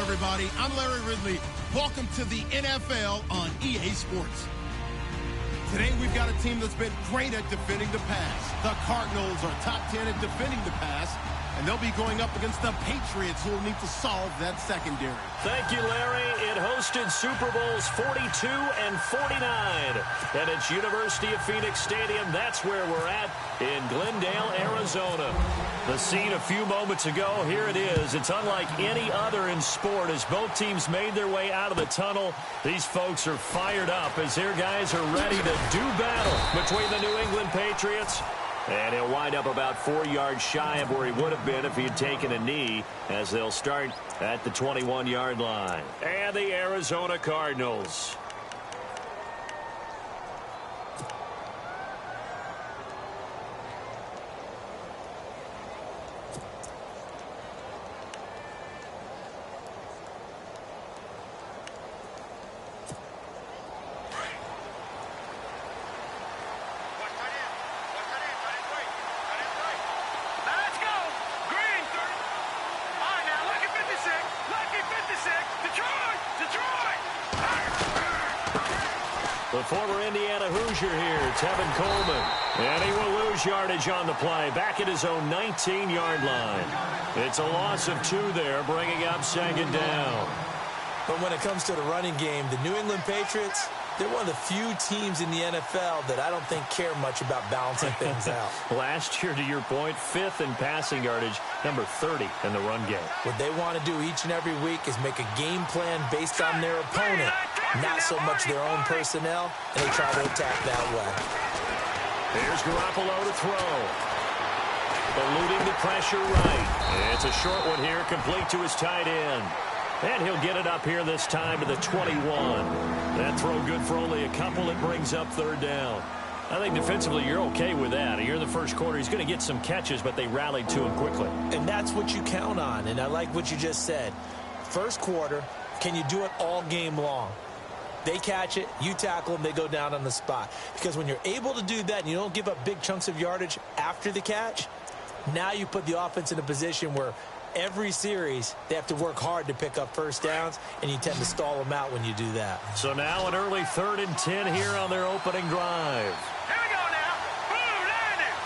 everybody. I'm Larry Ridley. Welcome to the NFL on EA Sports. Today we've got a team that's been great at defending the pass. The Cardinals are top 10 at defending the pass, and they'll be going up against the Patriots, who will need to solve that secondary. Thank you, Larry. It hosted Super Bowls 42 and 49. And it's University of Phoenix Stadium. That's where we're at in Glendale, Arizona. The scene a few moments ago, here it is. It's unlike any other in sport as both teams made their way out of the tunnel. These folks are fired up as their guys are ready to do battle between the New England Patriots. And he'll wind up about 4 yards shy of where he would have been if he had taken a knee, as they'll start at the 21-yard line. And the Arizona Cardinals. The former Indiana Hoosier here, Tevin Coleman. And he will lose yardage on the play, back at his own 19-yard line. It's a loss of 2 there, bringing up second down. But when it comes to the running game, the New England Patriots, they're one of the few teams in the NFL that I don't think care much about balancing things out. Last year, to your point, 5th in passing yardage, number 30 in the run game. What they want to do each and every week is make a game plan based on their opponent, not so much their own personnel, and they try to attack that way. Here's Garoppolo to throw. Eluding the pressure right. It's a short one here, complete to his tight end. And he'll get it up here this time to the 21. That throw good for only a couple. It brings up third down. I think defensively you're okay with that. Here in the first quarter, he's going to get some catches, but they rallied to him quickly. And that's what you count on, and I like what you just said. First quarter, can you do it all game long? They catch it, you tackle them, they go down on the spot. Because when you're able to do that and you don't give up big chunks of yardage after the catch, now you put the offense in a position where every series, they have to work hard to pick up first downs, and you tend to stall them out when you do that. So now an early 3rd and 10 here on their opening drive. Here we go now. Boom, landing.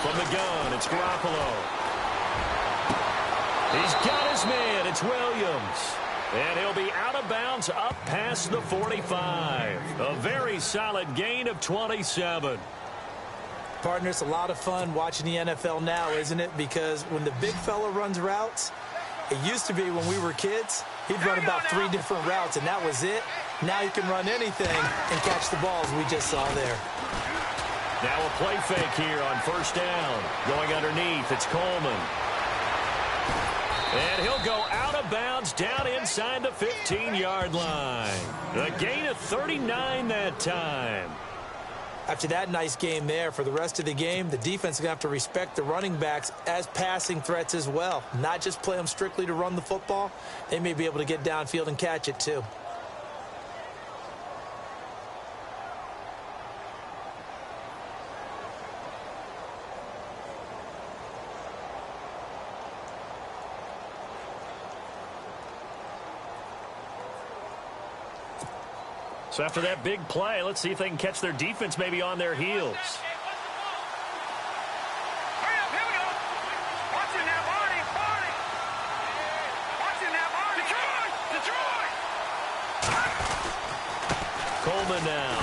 From the gun, it's Garoppolo. He's got his man. It's Williams. And he'll be out of bounds up past the 45. A very solid gain of 27. Partner, it's a lot of fun watching the NFL now, isn't it? Because when the big fella runs routes, it used to be when we were kids, he'd run about 3 different routes, and that was it. Now he can run anything and catch the balls we just saw there. Now a play fake here on first down. Going underneath, it's Coleman. And he'll go out of bounds down inside the 15-yard line. A gain of 39 that time. After that nice game there, for the rest of the game, the defense is going to have to respect the running backs as passing threats as well. Not just play them strictly to run the football. They may be able to get downfield and catch it too. So after that big play, let's see if they can catch their defense maybe on their heels. Hurry up, here we go. Watch it now, Barney. Watch it now, Barney. Detroit. Coleman now.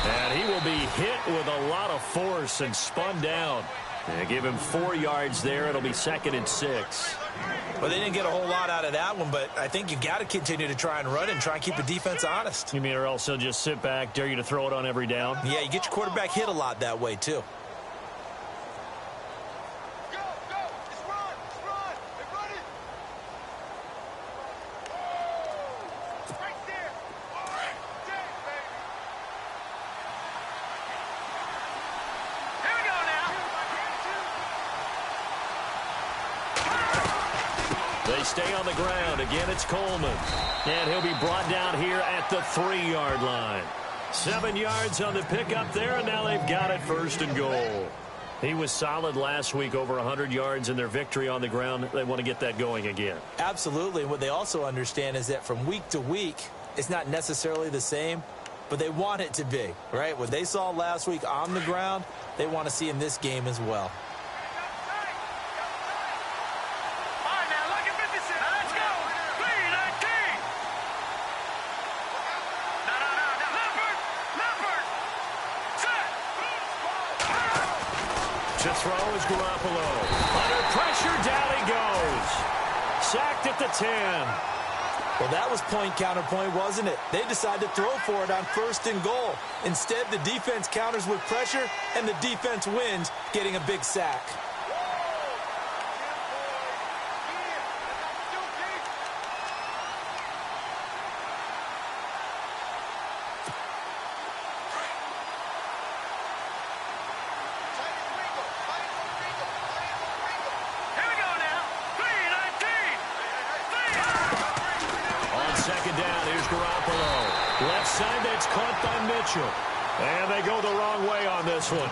And he will be hit with a lot of force and spun down. And give him 4 yards there. It'll be 2nd and 6. Well, they didn't get a whole lot out of that one, but I think you got to continue to try and run and try and keep the defense honest. You mean or else he'll just sit back, dare you to throw it on every down? Yeah, you get your quarterback hit a lot that way, too. Go, let's run. They're running. Right there. All right, baby. Here we go now. They stay on the ground. Again, it's Coleman. And he'll be brought down here at the 3-yard line. 7 yards on the pickup there, and now they've got it 1st and goal. He was solid last week, over 100 yards in their victory on the ground. They want to get that going again. Absolutely. And what they also understand is that from week to week, it's not necessarily the same, but they want it to be, right? What they saw last week on the ground, they want to see in this game as well. To throw is Garoppolo. Under pressure, down he goes. Sacked at the 10. Well, that was point counterpoint, wasn't it? They decided to throw for it on 1st and goal. Instead, the defense counters with pressure, and the defense wins, getting a big sack. Side that's caught by Mitchell. And they go the wrong way on this one.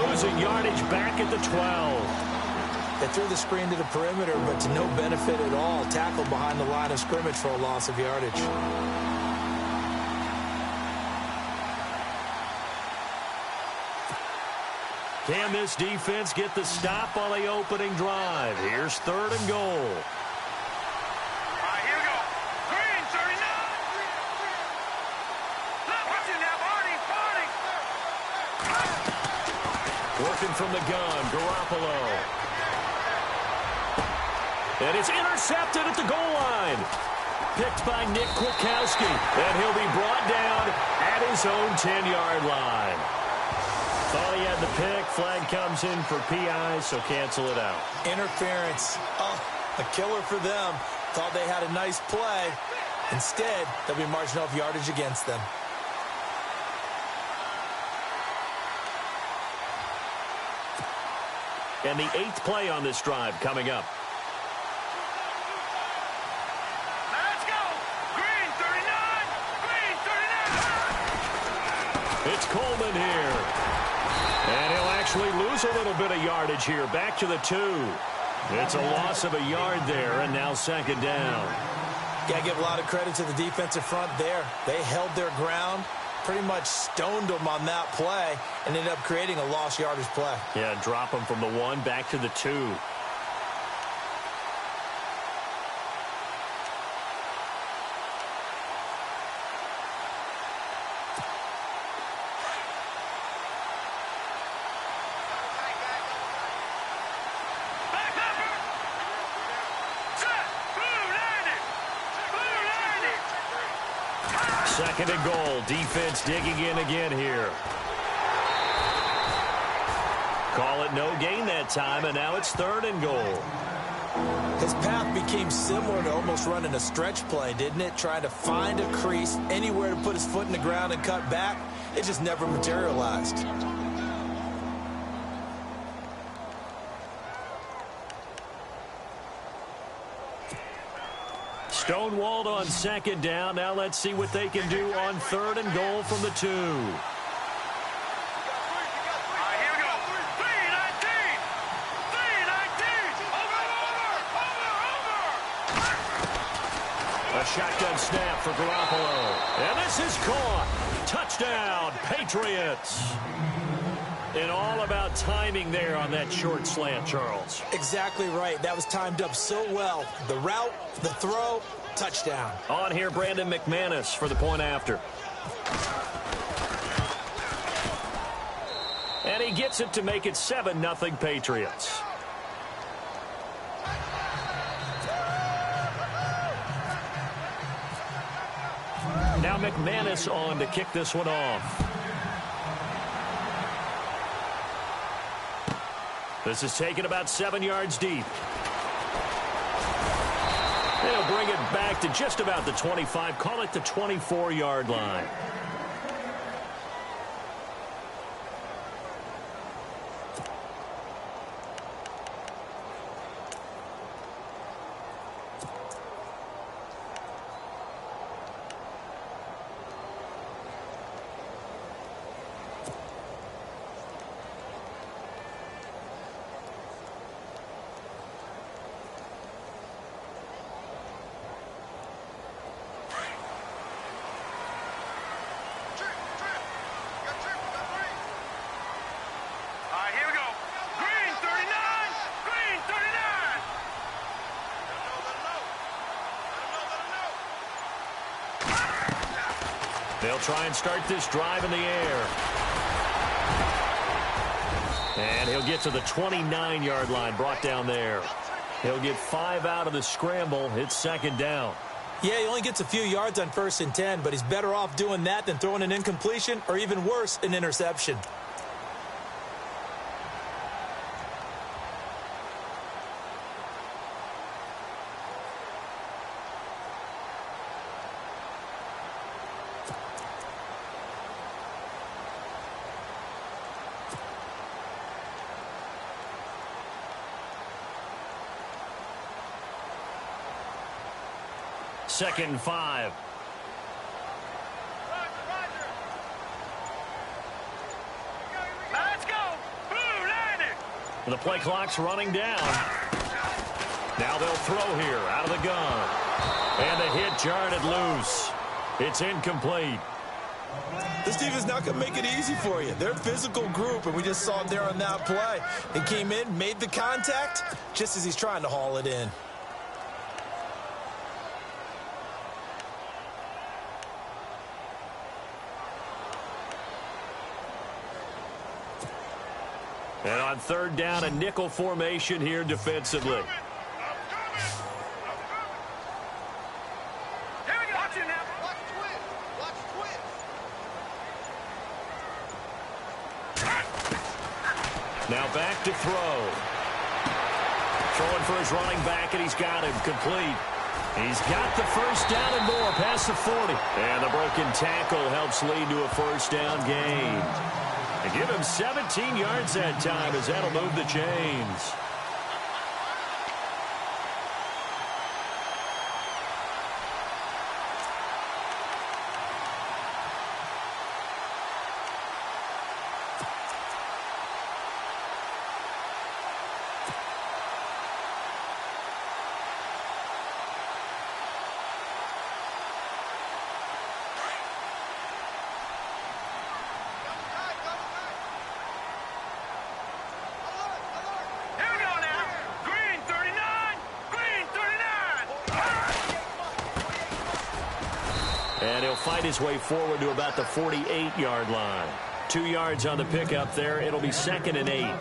Losing yardage back at the 12. They threw the screen to the perimeter, but to no benefit at all. Tackled behind the line of scrimmage for a loss of yardage. Can this defense get the stop on the opening drive? Here's 3rd and goal. All right, here we go. Green, 39. Watch it now, Barney. Working from the gun, Garoppolo. And it's intercepted at the goal line. Picked by Nick Kwiatkowski. And he'll be brought down at his own 10-yard line. Thought he had the pick. Flag comes in for PI, so cancel it out. Interference. Oh, a killer for them. Thought they had a nice play. Instead, they'll be marching off yardage against them. And the 8th play on this drive coming up. Let's go. Green, 39. Green, 39. It's Coleman here. And he'll actually lose a little bit of yardage here. Back to the 2. It's a loss of a yard there, and now 2nd down. Got to give a lot of credit to the defensive front there. They held their ground, pretty much stoned them on that play, and ended up creating a lost yardage play. Yeah, drop them from the 1 back to the 2. Second and goal. Defense digging in again here. Call it no gain that time, and now it's 3rd and goal. His path became similar to almost running a stretch play, didn't it? Trying to find a crease, anywhere to put his foot in the ground and cut back. It just never materialized. Stonewalled on 2nd down. Now let's see what they can do on 3rd and goal from the 2. All right, here we go. 3-19. 3-19. Over. A shotgun snap for Garoppolo. And this is caught. Touchdown, Patriots. And all about timing there on that short slant, Charles. Exactly right. That was timed up so well. The route, the throw, touchdown. On here, Brandon McManus for the point after. And he gets it to make it 7-0 Patriots. Now McManus on to kick this one off. This is taken about 7 yards deep. They'll bring it back to just about the 25. Call it the 24-yard line. They'll try and start this drive in the air. And he'll get to the 29-yard line, brought down there. He'll get 5 out of the scramble. It's 2nd down. Yeah, he only gets a few yards on 1st and 10, but he's better off doing that than throwing an incompletion or even worse, an interception. Second and 5. Let's go. The play clock's running down. Now they'll throw here out of the gun. And the hit jarred it loose. It's incomplete. This defense not going to make it easy for you. They're a physical group, and we just saw it there on that play. He came in, made the contact, just as he's trying to haul it in. And on third down, a nickel formation here defensively. Now back to throw. Throwing for his running back, and he's got him complete. He's got the first down and more past the 40. And the broken tackle helps lead to a first down gain. And give him 17 yards that time, as that'll move the chains. And he'll fight his way forward to about the 48-yard line. 2 yards on the pickup there. It'll be 2nd and 8.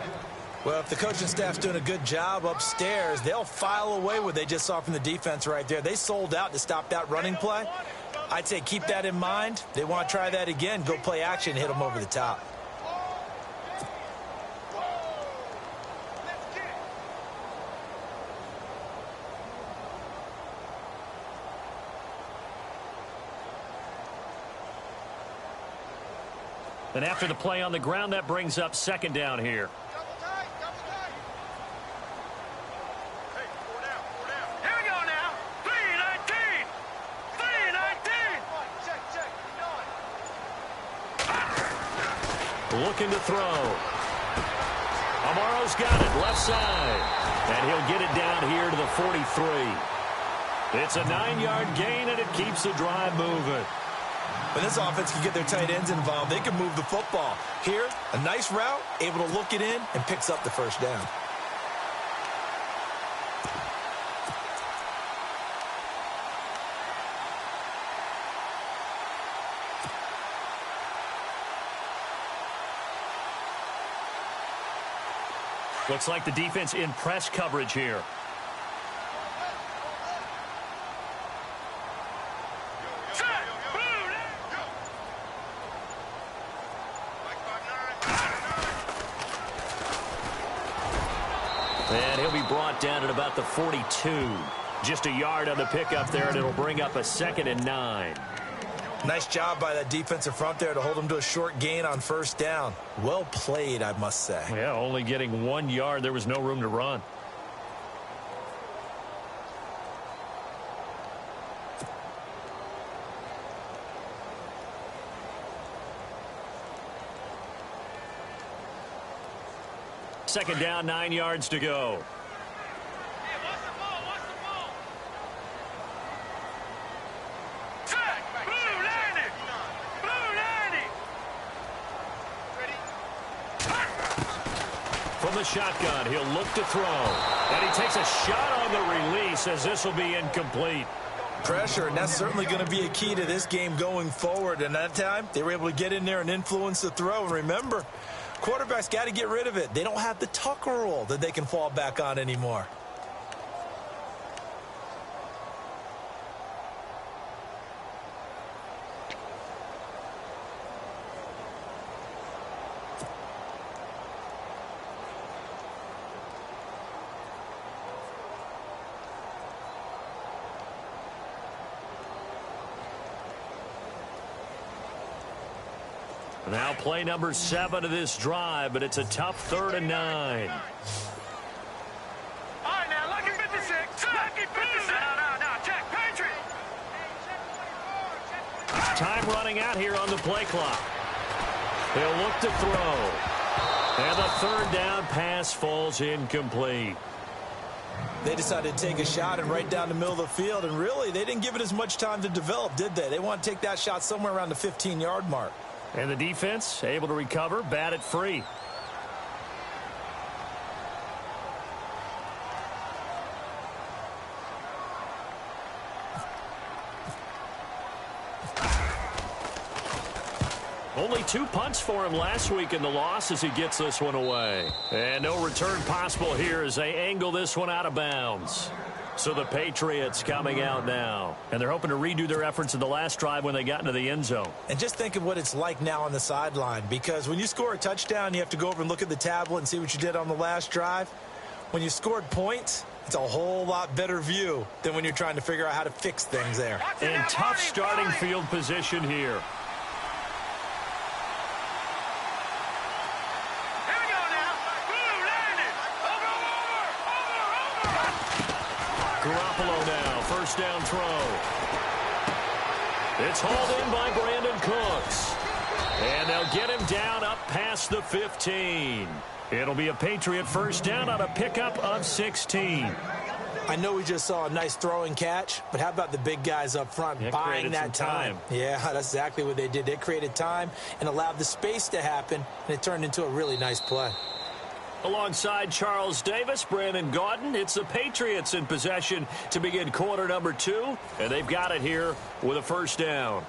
Well, if the coaching staff's doing a good job upstairs, they'll file away what they just saw from the defense right there. They sold out to stop that running play. I'd say keep that in mind. They want to try that again. Go play action, hit them over the top. And after the play on the ground, that brings up 2nd down here. Double tight, double tight. Hey, 4 down, 4 down. Here we go now. 3-19. 3-19. Check, check. 9. Looking to throw. Amaro's got it, left side. And he'll get it down here to the 43. It's a 9-yard gain, and it keeps the drive moving. When this offense can get their tight ends involved, they can move the football. Here, a nice route, able to look it in, and picks up the first down. Looks like the defense in press coverage here. And he'll be brought down at about the 42. Just a yard on the pickup there, and it'll bring up a 2nd and 9. Nice job by that defensive front there to hold him to a short gain on first down. Well played, I must say. Yeah, only getting 1 yard. There was no room to run. Second down, 9 yards to go. From the shotgun, he'll look to throw. And he takes a shot on the release, as this will be incomplete. Pressure, and that's certainly going to be a key to this game going forward. And that time, they were able to get in there and influence the throw. And remember, quarterbacks got to get rid of it. They don't have the Tucker rule that they can fall back on anymore. Now play number 7 of this drive, but it's a tough 3rd and 9. All right, now, lucky 56. Lucky 56. No, check. Patriot. Time running out here on the play clock. He'll look to throw. And the 3rd down pass falls incomplete. They decided to take a shot and right down the middle of the field, and really, they didn't give it as much time to develop, did they? They want to take that shot somewhere around the 15-yard mark. And the defense able to recover, bat it free. Only 2 punts for him last week in the loss as he gets this one away. And no return possible here as they angle this one out of bounds. So the Patriots coming out now. And they're hoping to redo their efforts in the last drive when they got into the end zone. And just think of what it's like now on the sideline, because when you score a touchdown, you have to go over and look at the tablet and see what you did on the last drive. When you scored points, it's a whole lot better view than when you're trying to figure out how to fix things there. And tough starting field position here. Garoppolo now, first down throw. It's hauled in by Brandon Cooks. And they'll get him down up past the 15. It'll be a Patriot first down on a pickup of 16. I know we just saw a nice throwing catch, but how about the big guys up front buying that time? Yeah, that's exactly what they did. They created time and allowed the space to happen, and it turned into a really nice play. Alongside Charles Davis, Brandon Gaudin, it's the Patriots in possession to begin quarter number 2, and they've got it here with a first down.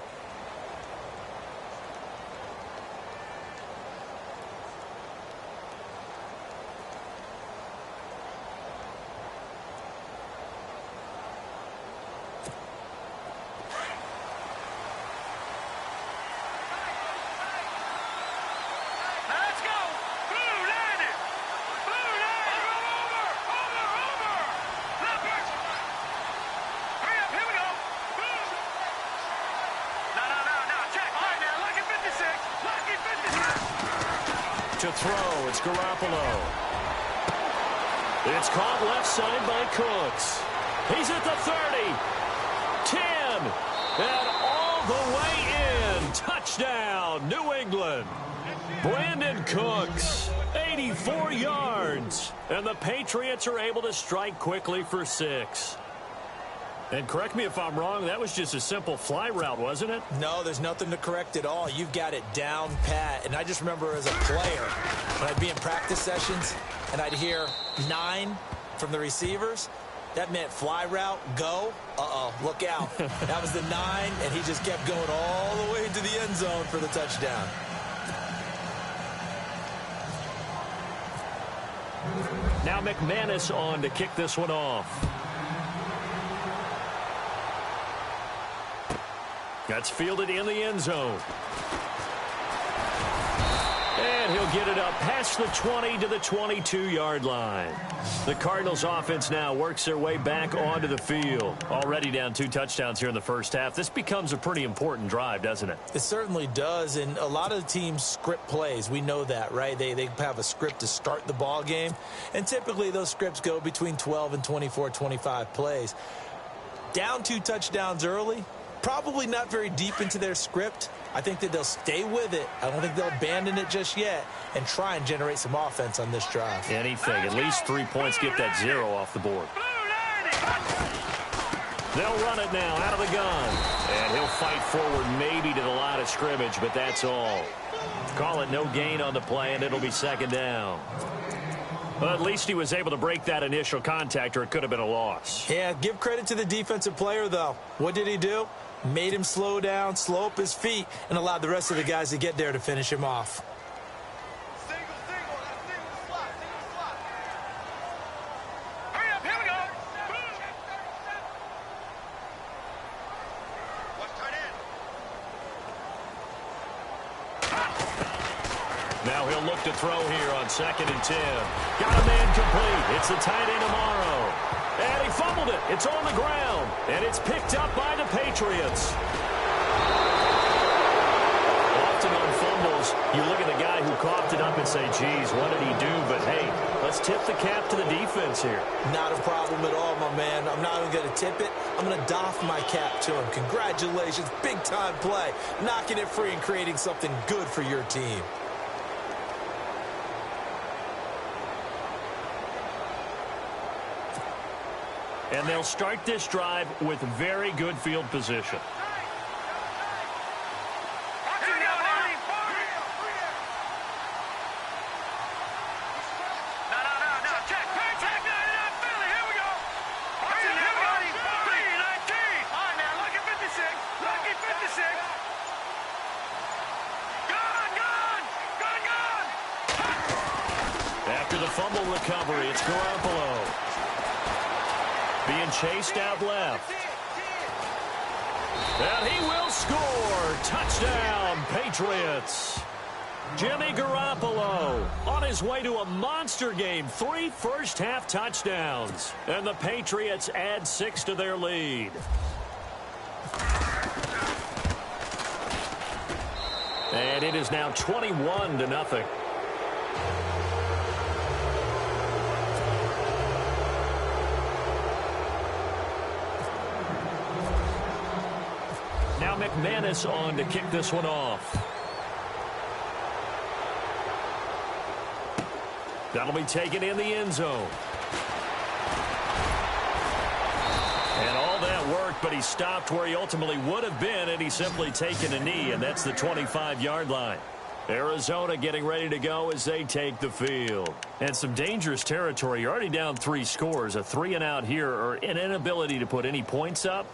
To throw, it's Garoppolo. It's caught left side by Cooks. He's at the 30, 10, and all the way in. Touchdown, New England. Brandon Cooks, 84 yards. And the Patriots are able to strike quickly for 6. And correct me if I'm wrong, that was just a simple fly route, wasn't it? No, there's nothing to correct at all. You've got it down pat. And I just remember as a player, when I'd be in practice sessions and I'd hear 9 from the receivers, that meant fly route, go. Uh-oh, look out. That was the 9, and he just kept going all the way to the end zone for the touchdown. Now McManus on to kick this one off. That's fielded in the end zone. And he'll get it up past the 20 to the 22-yard line. The Cardinals offense now works their way back onto the field. Already down 2 touchdowns here in the first half. This becomes a pretty important drive, doesn't it? It certainly does, and a lot of teams script plays. We know that, right? They have a script to start the ball game, and typically those scripts go between 12 and 24, 25 plays. Down 2 touchdowns early, probably not very deep into their script. I think that they'll stay with it. I don't think they'll abandon it just yet and try and generate some offense on this drive. Anything. At least 3 points, get that 0 off the board. They'll run it now out of the gun. And he'll fight forward maybe to the line of scrimmage, but that's all. Call it no gain on the play, and it'll be second down. Well, at least he was able to break that initial contact, or it could have been a loss. Yeah, give credit to the defensive player, though. What did he do? Made him slow down, slow up his feet, and allowed the rest of the guys to get there to finish him off. Hurry up, here we go. Now he'll look to throw here on 2nd and 10. Got a man complete. It's the tight end tomorrow. And he fumbled it. It's on the ground. And it's picked up by the Patriots. Often on fumbles, you look at the guy who coughed it up and say, geez, what did he do? But, hey, let's tip the cap to the defense here. Not a problem at all, my man. I'm not even going to tip it. I'm going to doff my cap to him. Congratulations. Big-time play. Knocking it free and creating something good for your team. And they'll start this drive with very good field position. After the fumble recovery, it's Garoppolo. Being chased out left. And he will score. Touchdown, Patriots. Jimmy Garoppolo on his way to a monster game. 3 first-half touchdowns. And the Patriots add 6 to their lead. And it is now 21-0. Now McManus on to kick this one off. That'll be taken in the end zone. And all that worked, but he stopped where he ultimately would have been, and he's simply taken a knee, and that's the 25-yard line. Arizona getting ready to go as they take the field. And some dangerous territory. You're already down 3 scores. A 3-and-out here, or an inability to put any points up.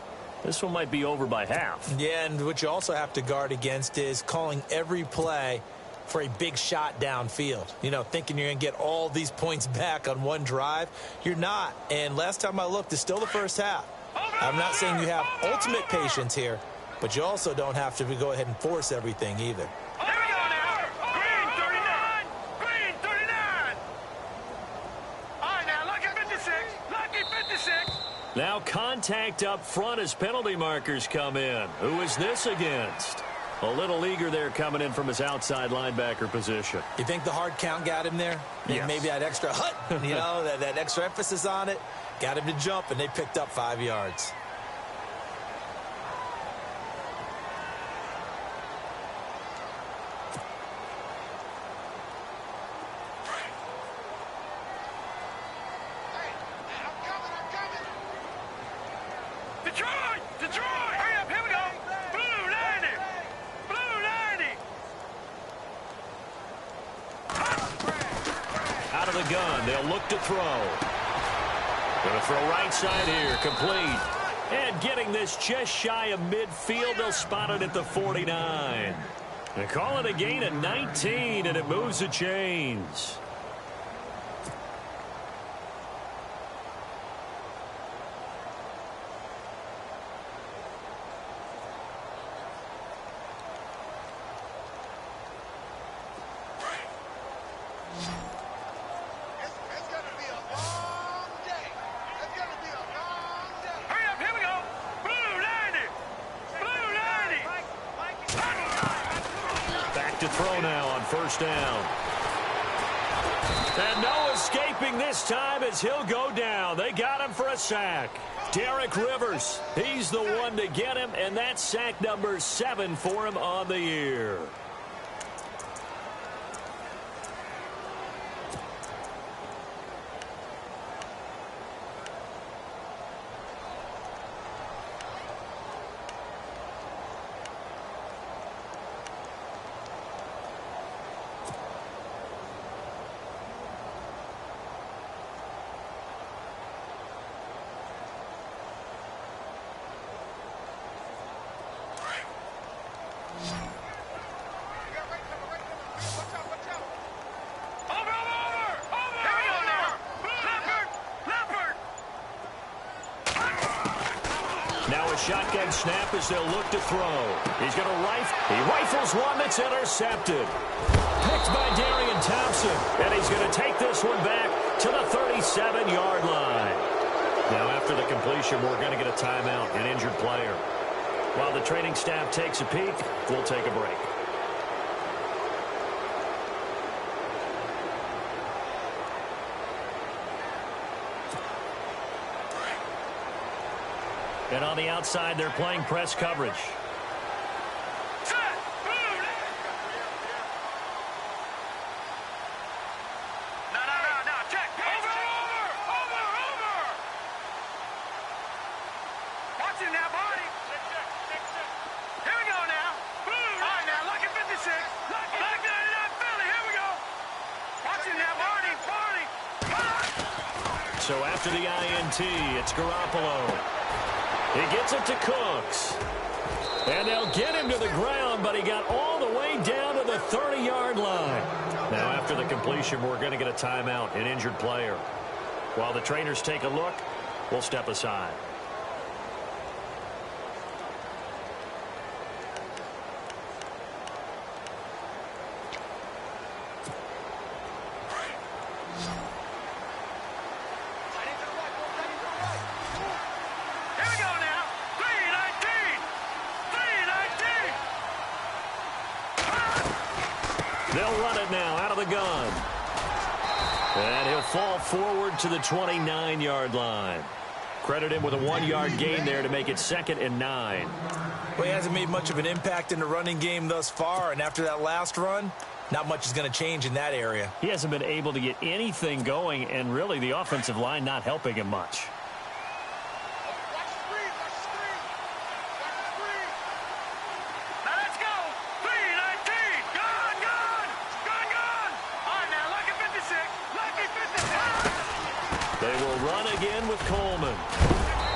This one might be over by half. Yeah, and what you also have to guard against is calling every play for a big shot downfield. You know, thinking you're going to get all these points back on one drive. You're not. And last time I looked, it's still the first half. I'm not saying you have ultimate patience here, but you also don't have to go ahead and force everything either. Now contact up front as penalty markers come in. Who is this against? A little eager there coming in from his outside linebacker position. You think the hard count got him there? Yes. Maybe that extra you know, that extra emphasis on it got him to jump, and they picked up 5 yards. Out of the gun, they'll look to throw. Going to throw right side here, complete. And getting this just shy of midfield, they'll spot it at the 49. They call it a gain of 19, and it moves the chains. To throw now on first down. And no escaping this time as he'll go down. They got him for a sack. Derek Rivers, he's the one to get him, and that's sack number 7 for him on the year. Now a shotgun snap as they'll look to throw. He's going to he rifles one that's intercepted. Picked by Darian Thompson. And he's going to take this one back to the 37-yard line. Now after the completion, we're going to get a timeout, an injured player. While the training staff takes a peek, we'll take a break. And on the outside, they're playing press coverage. So after the INT, it's Garoppolo. He gets it to Cooks. And they'll get him to the ground, but he got all the way down to the 30-yard line. Now, after the completion, we're going to get a timeout, an injured player. While the trainers take a look, we'll step aside. They'll run it now out of the gun. And he'll fall forward to the 29-yard line. Credit him with a 1-yard gain there to make it 2nd and 9. Well, he hasn't made much of an impact in the running game thus far, and after that last run, not much is going to change in that area. He hasn't been able to get anything going, and really the offensive line not helping him much. Again with Coleman.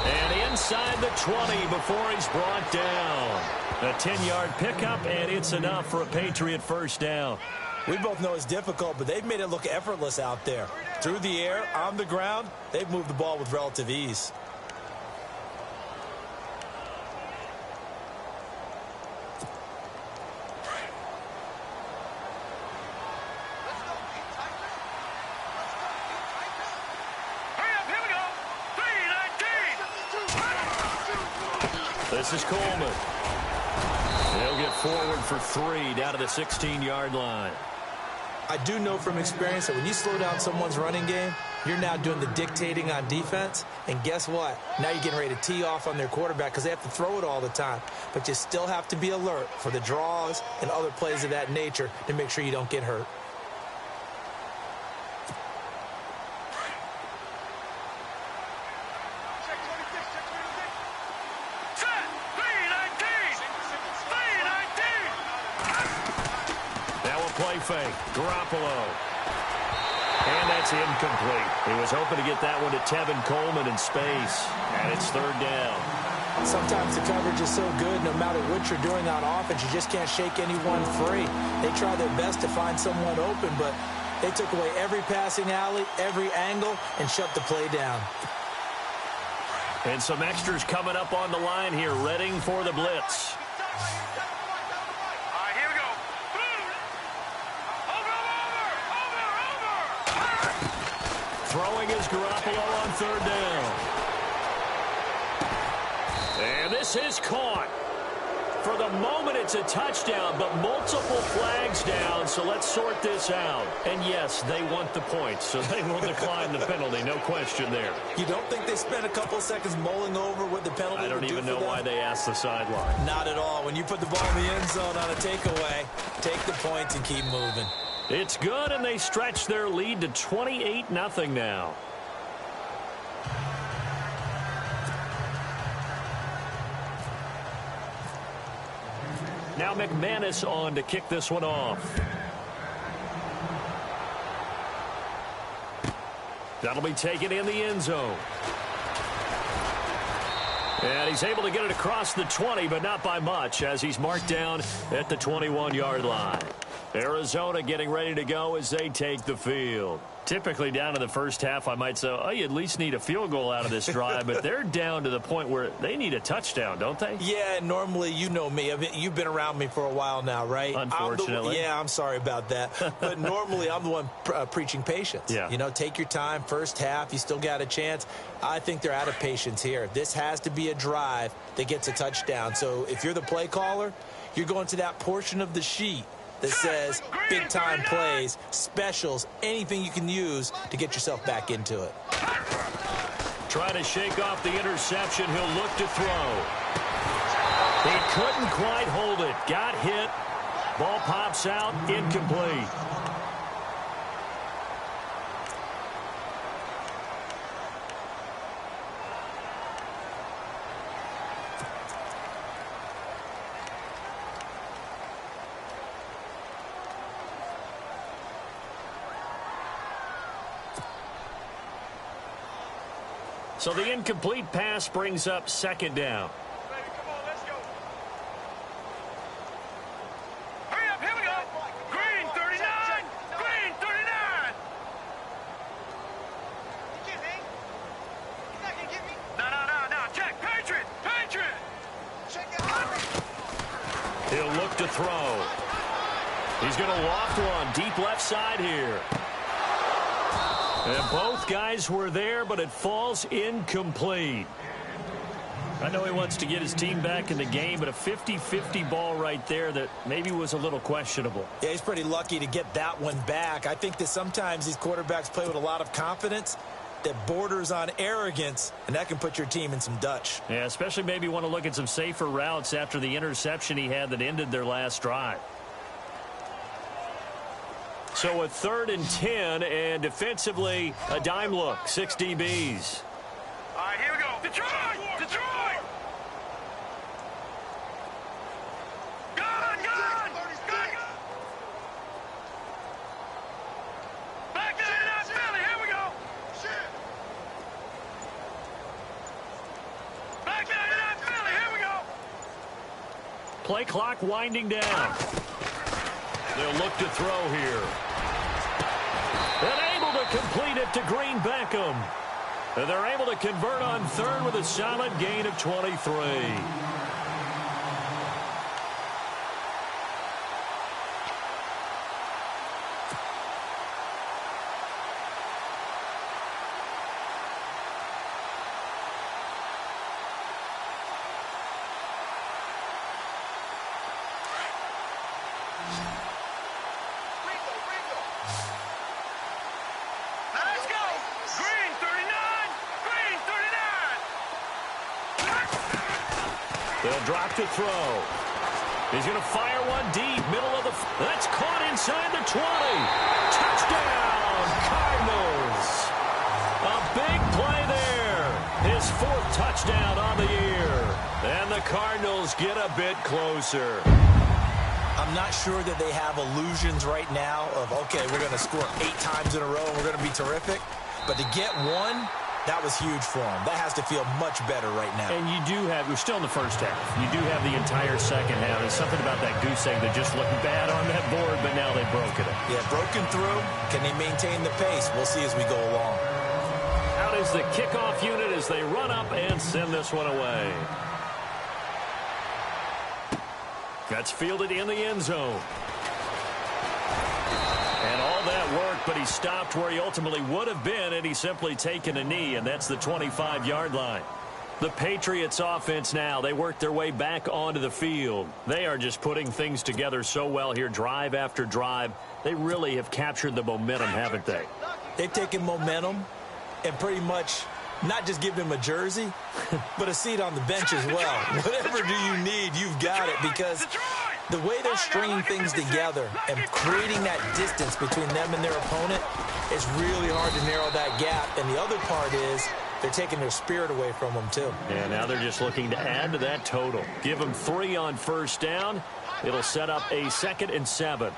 And inside the 20 before he's brought down. A 10-yard pickup, and it's enough for a Patriot first down. We both know it's difficult, but they've made it look effortless out there. Through the air, on the ground, they've moved the ball with relative ease. This is Coleman. They'll get forward for 3 down to the 16-yard line. I do know from experience that when you slow down someone's running game, you're now doing the dictating on defense. And guess what? Now you're getting ready to tee off on their quarterback because they have to throw it all the time. But you still have to be alert for the draws and other plays of that nature to make sure you don't get hurt. Fake. Garoppolo. And that's incomplete. He was hoping to get that one to Tevin Coleman in space. And it's 3rd down. Sometimes the coverage is so good, no matter what you're doing on offense, you just can't shake anyone free. They try their best to find someone open, but they took away every passing alley, every angle, and shut the play down. And some extras coming up on the line here, readying for the blitz. Throwing is Garoppolo on 3rd down. And this is caught. For the moment, it's a touchdown, but multiple flags down, so let's sort this out. And yes, they want the points, so they will decline the penalty, no question there. You don't think they spent a couple seconds mulling over what the penalty would do for them? I don't even know why they asked the sideline. Not at all. When you put the ball in the end zone on a takeaway, take the points and keep moving. It's good, and they stretch their lead to 28-0 now. Now McManus on to kick this one off. That'll be taken in the end zone. And he's able to get it across the 20, but not by much, as he's marked down at the 21-yard line. Arizona getting ready to go as they take the field. Typically down to the first half, I might say, oh, you at least need a field goal out of this drive, but they're down to the point where they need a touchdown, don't they? Yeah, normally, you know me. You've been around me for a while now, right? Unfortunately. I'm sorry about that. But normally, I'm the one preaching patience. Yeah. You know, take your time, first half, you still got a chance. I think they're out of patience here. This has to be a drive that gets a touchdown. So if you're the play caller, you're going to that portion of the sheet that says big-time plays, specials, anything you can use to get yourself back into it. Trying to shake off the interception. He'll look to throw. He couldn't quite hold it. Got hit. Ball pops out. Incomplete. So the incomplete pass brings up second down. Baby, come on, let's go. Hurry up, here we go. Green 39. Green 39. You get me? You not gonna get me? No. Check. Patriot. Check it out. He'll look to throw. He's going to loft one deep left side here. And both guys were there, but it falls incomplete. I know he wants to get his team back in the game, but a 50-50 ball right there that maybe was a little questionable. Yeah, he's pretty lucky to get that one back. I think that sometimes these quarterbacks play with a lot of confidence that borders on arrogance, and that can put your team in some Dutch. Yeah, especially maybe want to look at some safer routes after the interception he had that ended their last drive. So a 3rd and 10, and defensively, a dime look, 6 DBs. All right, here we go. Detroit! Gun! Back to that Philly, here we go. Back to that Philly, here we go. Play clock winding down. They'll look to throw here. And able to complete it to Green Beckham. And they're able to convert on 3rd with a solid gain of 23. Let's go. Green 39. They'll drop to throw. He's going to fire one deep, middle of the... That's caught inside the 20. Touchdown, Cardinals. A big play there. His 4th touchdown on the year. And the Cardinals get a bit closer. I'm not sure that they have illusions right now of, okay, we're going to score 8 times in a row and we're going to be terrific. But to get one, that was huge for them. That has to feel much better right now. And you do have, we're still in the first half. You do have the entire second half. There's something about that goose egg that just looked bad on that board, but now they've broken it. Yeah, broken through. Can they maintain the pace? We'll see as we go along. Out is the kickoff unit as they run up and send this one away. That's fielded in the end zone. And all that work, but he stopped where he ultimately would have been, and he's simply taken a knee, and that's the 25-yard line. The Patriots offense now, they work their way back onto the field. They are just putting things together so well here, drive after drive. They really have captured the momentum, haven't they? They've taken momentum and pretty much not just give him a jersey, but a seat on the bench as well. Whatever do you need, you've got it, because the way they're stringing things together and creating that distance between them and their opponent, it's really hard to narrow that gap. And the other part is they're taking their spirit away from them, too. And now they're just looking to add to that total. Give them 3 on first down. It'll set up a 2nd and 7.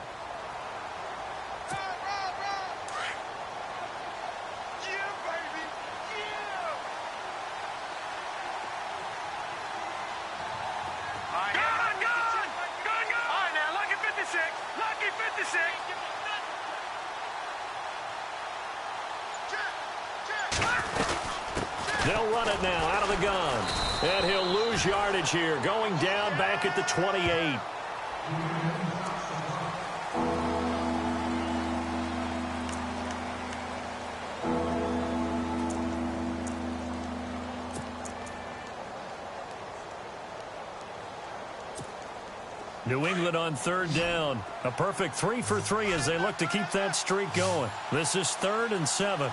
They'll run it now out of the gun. And he'll lose yardage here, going down back at the 28. New England on 3rd down. A perfect 3 for 3 as they look to keep that streak going. This is 3rd and 7.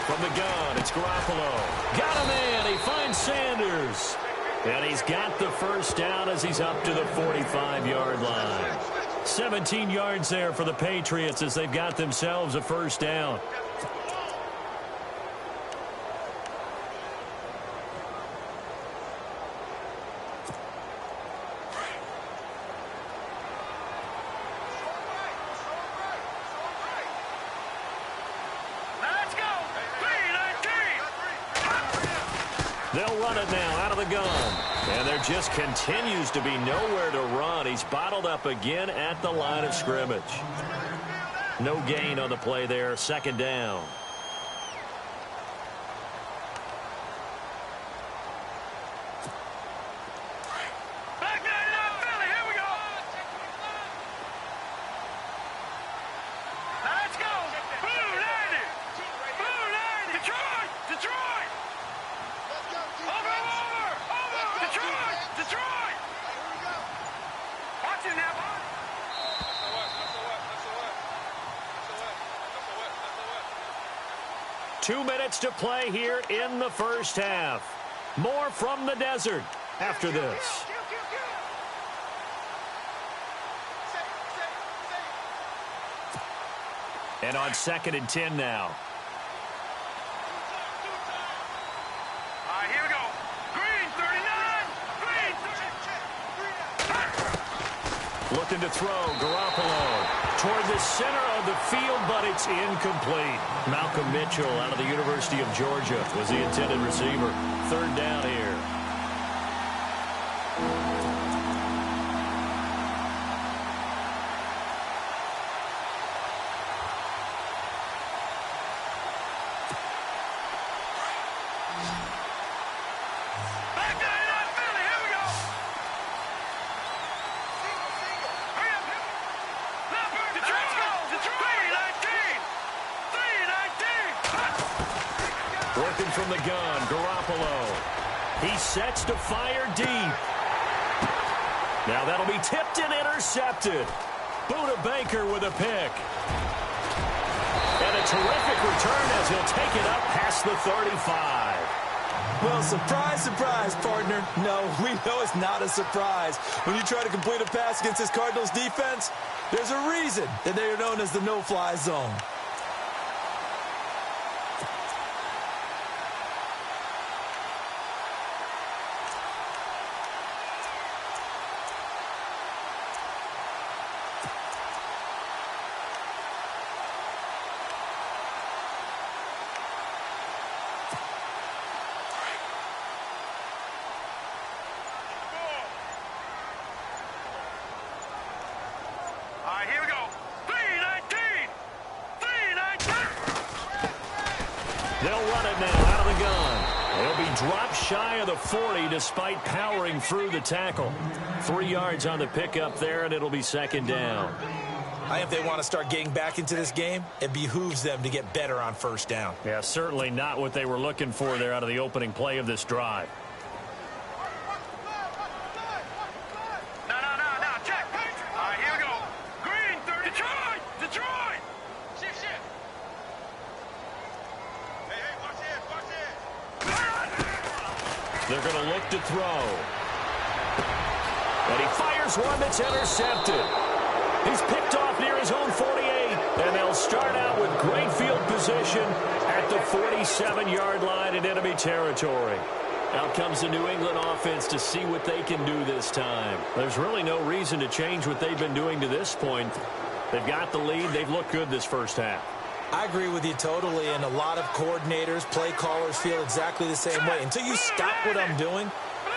From the gun, it's Garoppolo. Got him in. He finds Sanders. And he's got the first down as he's up to the 45-yard line. 17 yards there for the Patriots as they've got themselves a first down. They'll run it now out of the gun. And there just continues to be nowhere to run. He's bottled up again at the line of scrimmage. No gain on the play there. Second down. To play here in the first half. More from the desert after this. And on 2nd and 10 now. All right, here we go. Green 39. Green. Looking to throw. Garoppolo toward the center of the field, but it's incomplete. Malcolm Mitchell out of the University of Georgia was the intended receiver. Third down here. Working from the gun, Garoppolo. He sets to fire deep. Now that'll be tipped and intercepted. Buda Baker with a pick. And a terrific return as he'll take it up past the 35. Well, surprise, surprise, partner. No, we know it's not a surprise. When you try to complete a pass against this Cardinals defense, there's a reason that they are known as the no-fly zone. Dropped shy of the 40 despite powering through the tackle. 3 yards on the pickup there, and it'll be second down. If they want to start getting back into this game, it behooves them to get better on first down. Yeah, certainly not what they were looking for there out of the opening play of this drive. They're going to look to throw. And he fires one that's intercepted. He's picked off near his own 48. And they'll start out with great field position at the 47-yard line in enemy territory. Out comes the New England offense to see what they can do this time. There's really no reason to change what they've been doing to this point. They've got the lead. They've looked good this first half. I agree with you totally, and a lot of coordinators, play callers feel exactly the same way. Until you stop what I'm doing,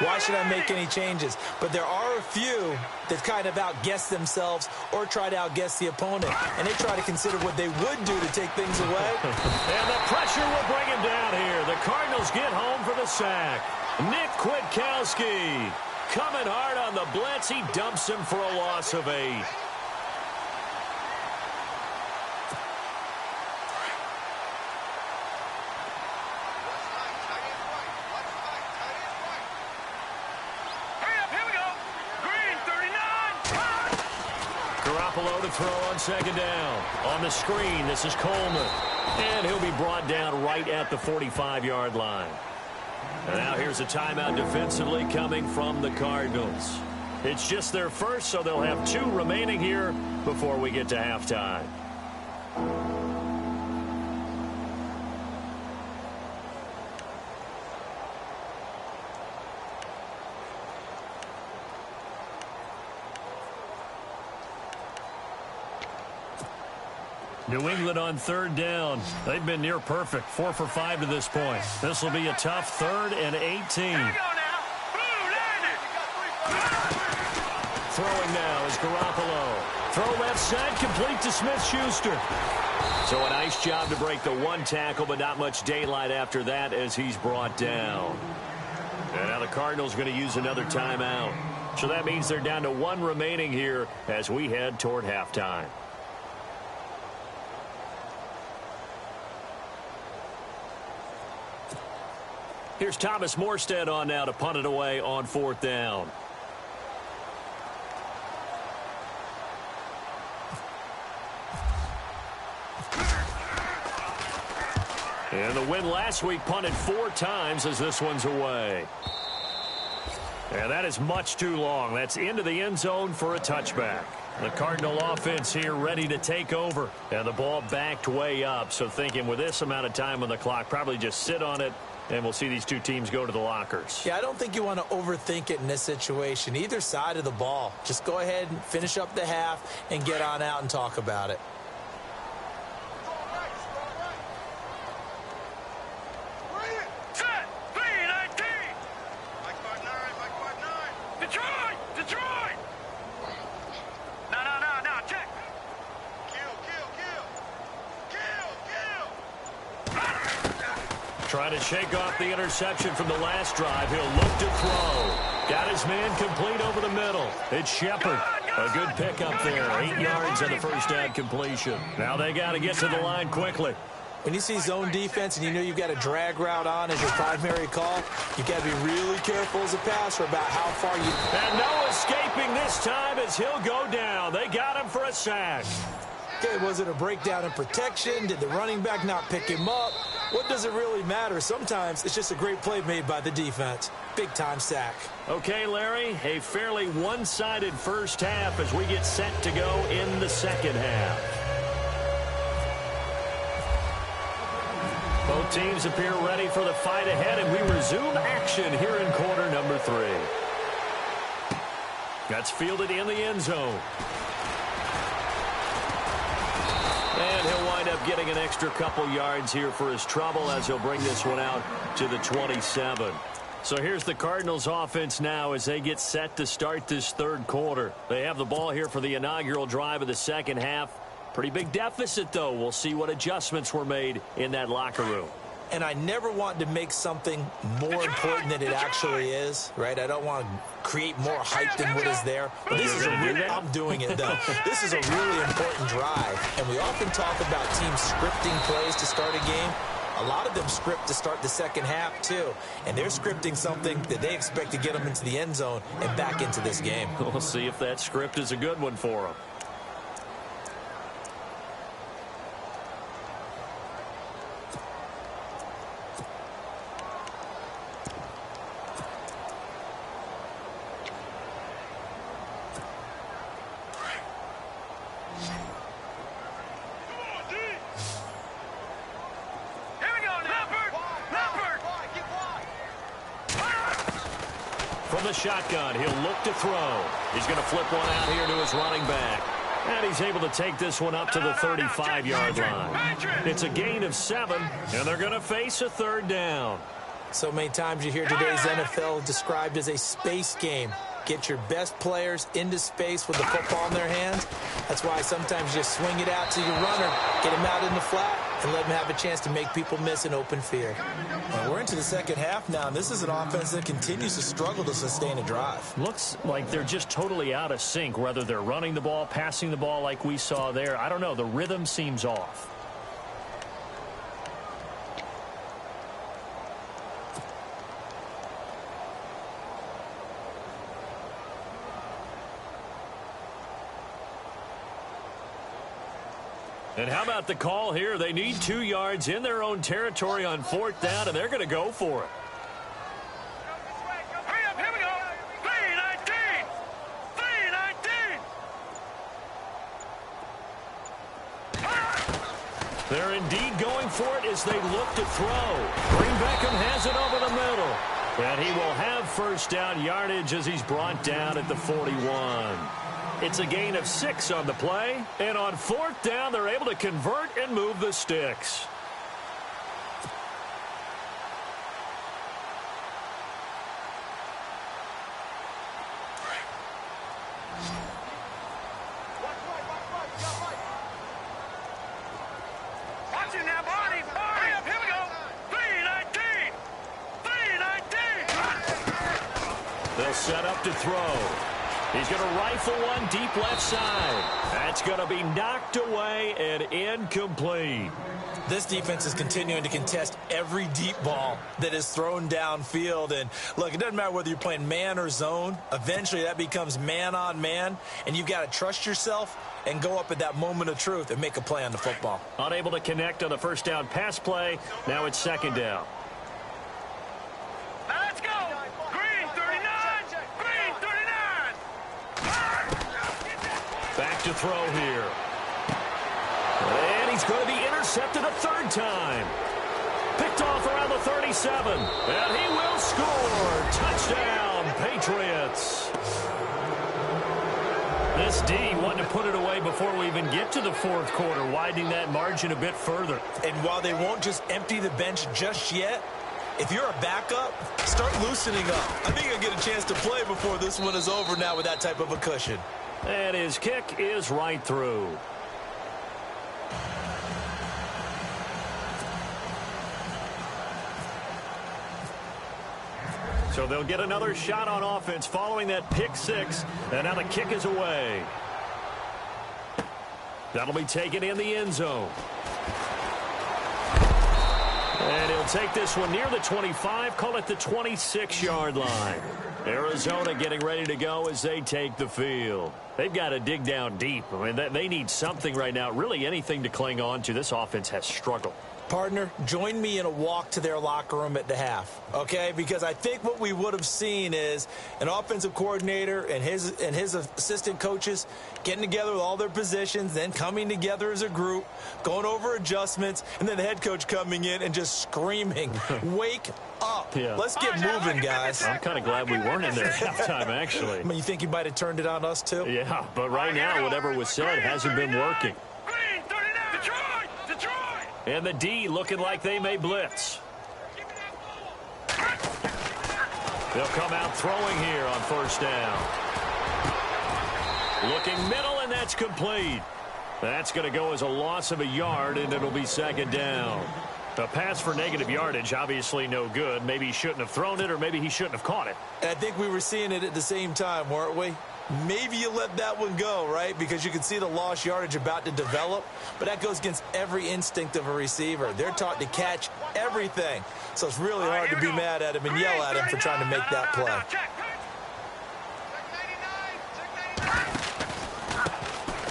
why should I make any changes? But there are a few that kind of outguess themselves or try to outguess the opponent, and they try to consider what they would do to take things away. And the pressure will bring him down here. The Cardinals get home for the sack. Nick Kwiatkowski coming hard on the blitz. He dumps him for a loss of 8. Garoppolo to throw on second down. On the screen, this is Coleman. And he'll be brought down right at the 45-yard line. And now here's a timeout defensively coming from the Cardinals. It's just their first, so they'll have 2 remaining here before we get to halftime. New England on third down. They've been near perfect, 4 for 5 to this point. This will be a tough 3rd and 18. Throwing now is Garoppolo. Throw left side, complete to Smith-Schuster. So a nice job to break the 1 tackle, but not much daylight after that as he's brought down. And now the Cardinals are going to use another timeout. So that means they're down to 1 remaining here as we head toward halftime. Here's Thomas Morstead on now to punt it away on 4th down. And the win last week punted 4 times as this one's away. And that is much too long. That's into the end zone for a touchback. The Cardinal offense here ready to take over. And the ball backed way up. So thinking with this amount of time on the clock, probably just sit on it. And we'll see these two teams go to the lockers. Yeah, I don't think you want to overthink it in this situation. Either side of the ball. Just go ahead and finish up the half and get on out and talk about it. Trying to shake off the interception from the last drive. He'll look to throw. Got his man complete over the middle. It's Shepard. A good pickup there. 8 yards on the first down completion. Now they got to get to the line quickly. When you see zone defense and you know you've got a drag route on as your primary call, you've got to be really careful as a passer about how far you... And no escaping this time as he'll go down. They got him for a sack. Okay, was it a breakdown in protection? Did the running back not pick him up? What does it really matter? Sometimes it's just a great play made by the defense. Big-time sack. Okay, Larry, a fairly one-sided first half as we get set to go in the second half. Both teams appear ready for the fight ahead, and we resume action here in quarter number 3. That's fielded in the end zone. And he'll wind up getting an extra couple yards here for his trouble as he'll bring this one out to the 27. So here's the Cardinals offense now as they get set to start this 3rd quarter. They have the ball here for the inaugural drive of the second half. Pretty big deficit, though. We'll see what adjustments were made in that locker room. And I never want to make something more important than it actually is, right? I don't want to create more hype than what is there. But this is a really, I'm doing it, though. This is a really important drive. And we often talk about teams scripting plays to start a game. A lot of them script to start the second half, too. And they're scripting something that they expect to get them into the end zone and back into this game. We'll see if that script is a good one for them. The shotgun. He'll look to throw. He's going to flip one out here to his running back. And he's able to take this one up to the 35-yard line. It's a gain of 7, and they're going to face a 3rd down. So many times you hear today's NFL described as a space game. Get your best players into space with the football in their hands. That's why sometimes you just swing it out to your runner, get him out in the flat, and let him have a chance to make people miss an open field. And we're into the second half now, and this is an offense that continues to struggle to sustain a drive. Looks like they're just totally out of sync, whether they're running the ball, passing the ball like we saw there. I don't know. The rhythm seems off. And how about the call here? They need 2 yards in their own territory on 4th down, and they're going to go for it. Hurry up, here we go. 3-19. 3-19. They're indeed going for it as they look to throw. Green Beckham has it over the middle. And he will have first down yardage as he's brought down at the 41. It's a gain of 6 on the play. And on 4th down, they're able to convert and move the sticks. Watch it now, Barney. Barney, here we go. 3-19. 3-19. They'll set up to throw. He's going to rifle one deep left side. That's going to be knocked away and incomplete. This defense is continuing to contest every deep ball that is thrown downfield. And, look, it doesn't matter whether you're playing man or zone. Eventually, that becomes man-on-man, and you've got to trust yourself and go up at that moment of truth and make a play on the football. Unable to connect on the first down pass play. Now it's 2nd down. Now let's go. Green 39. Green 39. Back to throw here. And he's going to be intercepted a 3rd time. Picked off around the 37. And he will score. Touchdown, Patriots. This D wanting to put it away before we even get to the 4th quarter, widening that margin a bit further. And while they won't just empty the bench just yet, if you're a backup, start loosening up. I think you'll get a chance to play before this one is over now with that type of a cushion. And his kick is right through. So they'll get another shot on offense following that pick 6. And now the kick is away. That'll be taken in the end zone. And he'll take this one near the 25, call it the 26-yard line. Arizona getting ready to go as they take the field. They've got to dig down deep. I mean, they need something right now, really anything to cling on to. This offense has struggled. Partner, join me in a walk to their locker room at the half, okay? Because I think what we would have seen is an offensive coordinator and his assistant coaches getting together with all their positions, then coming together as a group, going over adjustments, and then the head coach coming in and just screaming, wake up. Yeah. Let's get moving, guys. I'm kind of glad we weren't in there at halftime, actually. I mean, you think he might have turned it on us, too? Yeah, but right now, whatever was said hasn't been working. Green 39. Detroit. Detroit. And the D looking like they may blitz. They'll come out throwing here on 1st down. Looking middle, and that's complete. That's going to go as a loss of a yard, and it'll be 2nd down. A pass for negative yardage, obviously no good. Maybe he shouldn't have thrown it, or maybe he shouldn't have caught it. And I think we were seeing it at the same time, weren't we? Maybe you let that one go, right? Because you can see the lost yardage about to develop. But that goes against every instinct of a receiver. They're taught to catch everything. So it's really hard to be mad at him and yell at him for trying to make that play.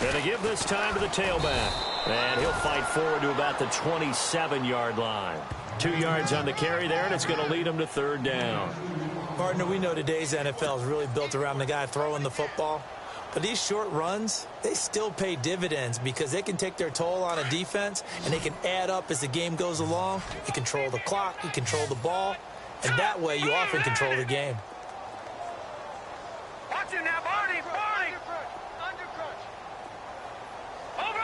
Going to give this time to the tailback. And he'll fight forward to about the 27-yard line. 2 yards on the carry there, and it's going to lead him to 3rd down. Partner, we know today's NFL is really built around the guy throwing the football. But these short runs, they still pay dividends because they can take their toll on a defense, and they can add up as the game goes along. You control the clock, you control the ball, and that way you often control the game. Watch it now, Barney. Barney. Under crunch. Over.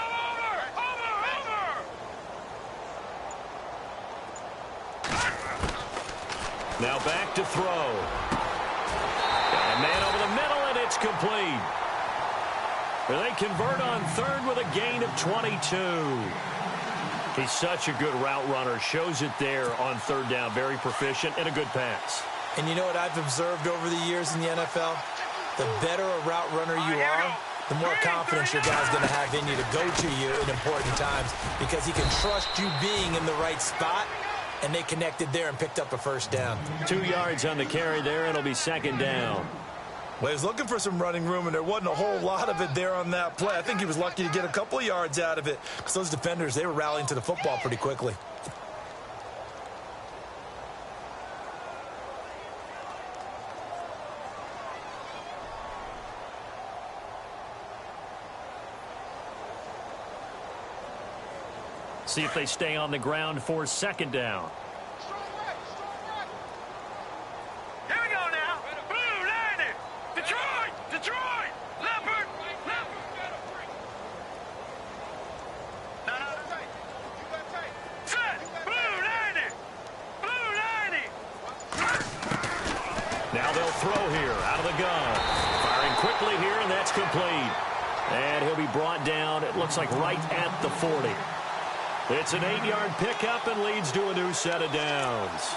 Now back to throw. Got a man over the middle, and it's complete. They convert on 3rd with a gain of 22. He's such a good route runner. Shows it there on 3rd down. Very proficient and a good pass. And you know what I've observed over the years in the NFL? The better a route runner you are, the more confidence your guy's going to have in you to go to you in important times because he can trust you being in the right spot. And they connected there and picked up a 1st down. 2 yards on the carry there. It'll be 2nd down. Well, he was looking for some running room, and there wasn't a whole lot of it there on that play. I think he was lucky to get a couple of yards out of it because those defenders, they were rallying to the football pretty quickly. See if they stay on the ground for 2nd down. Here we go now. Blue 90. Detroit. Leopard. Now they'll throw here out of the gun. Firing quickly here, and that's complete. And he'll be brought down, it looks like right at the 40. It's an 8-yard pickup and leads to a new set of downs.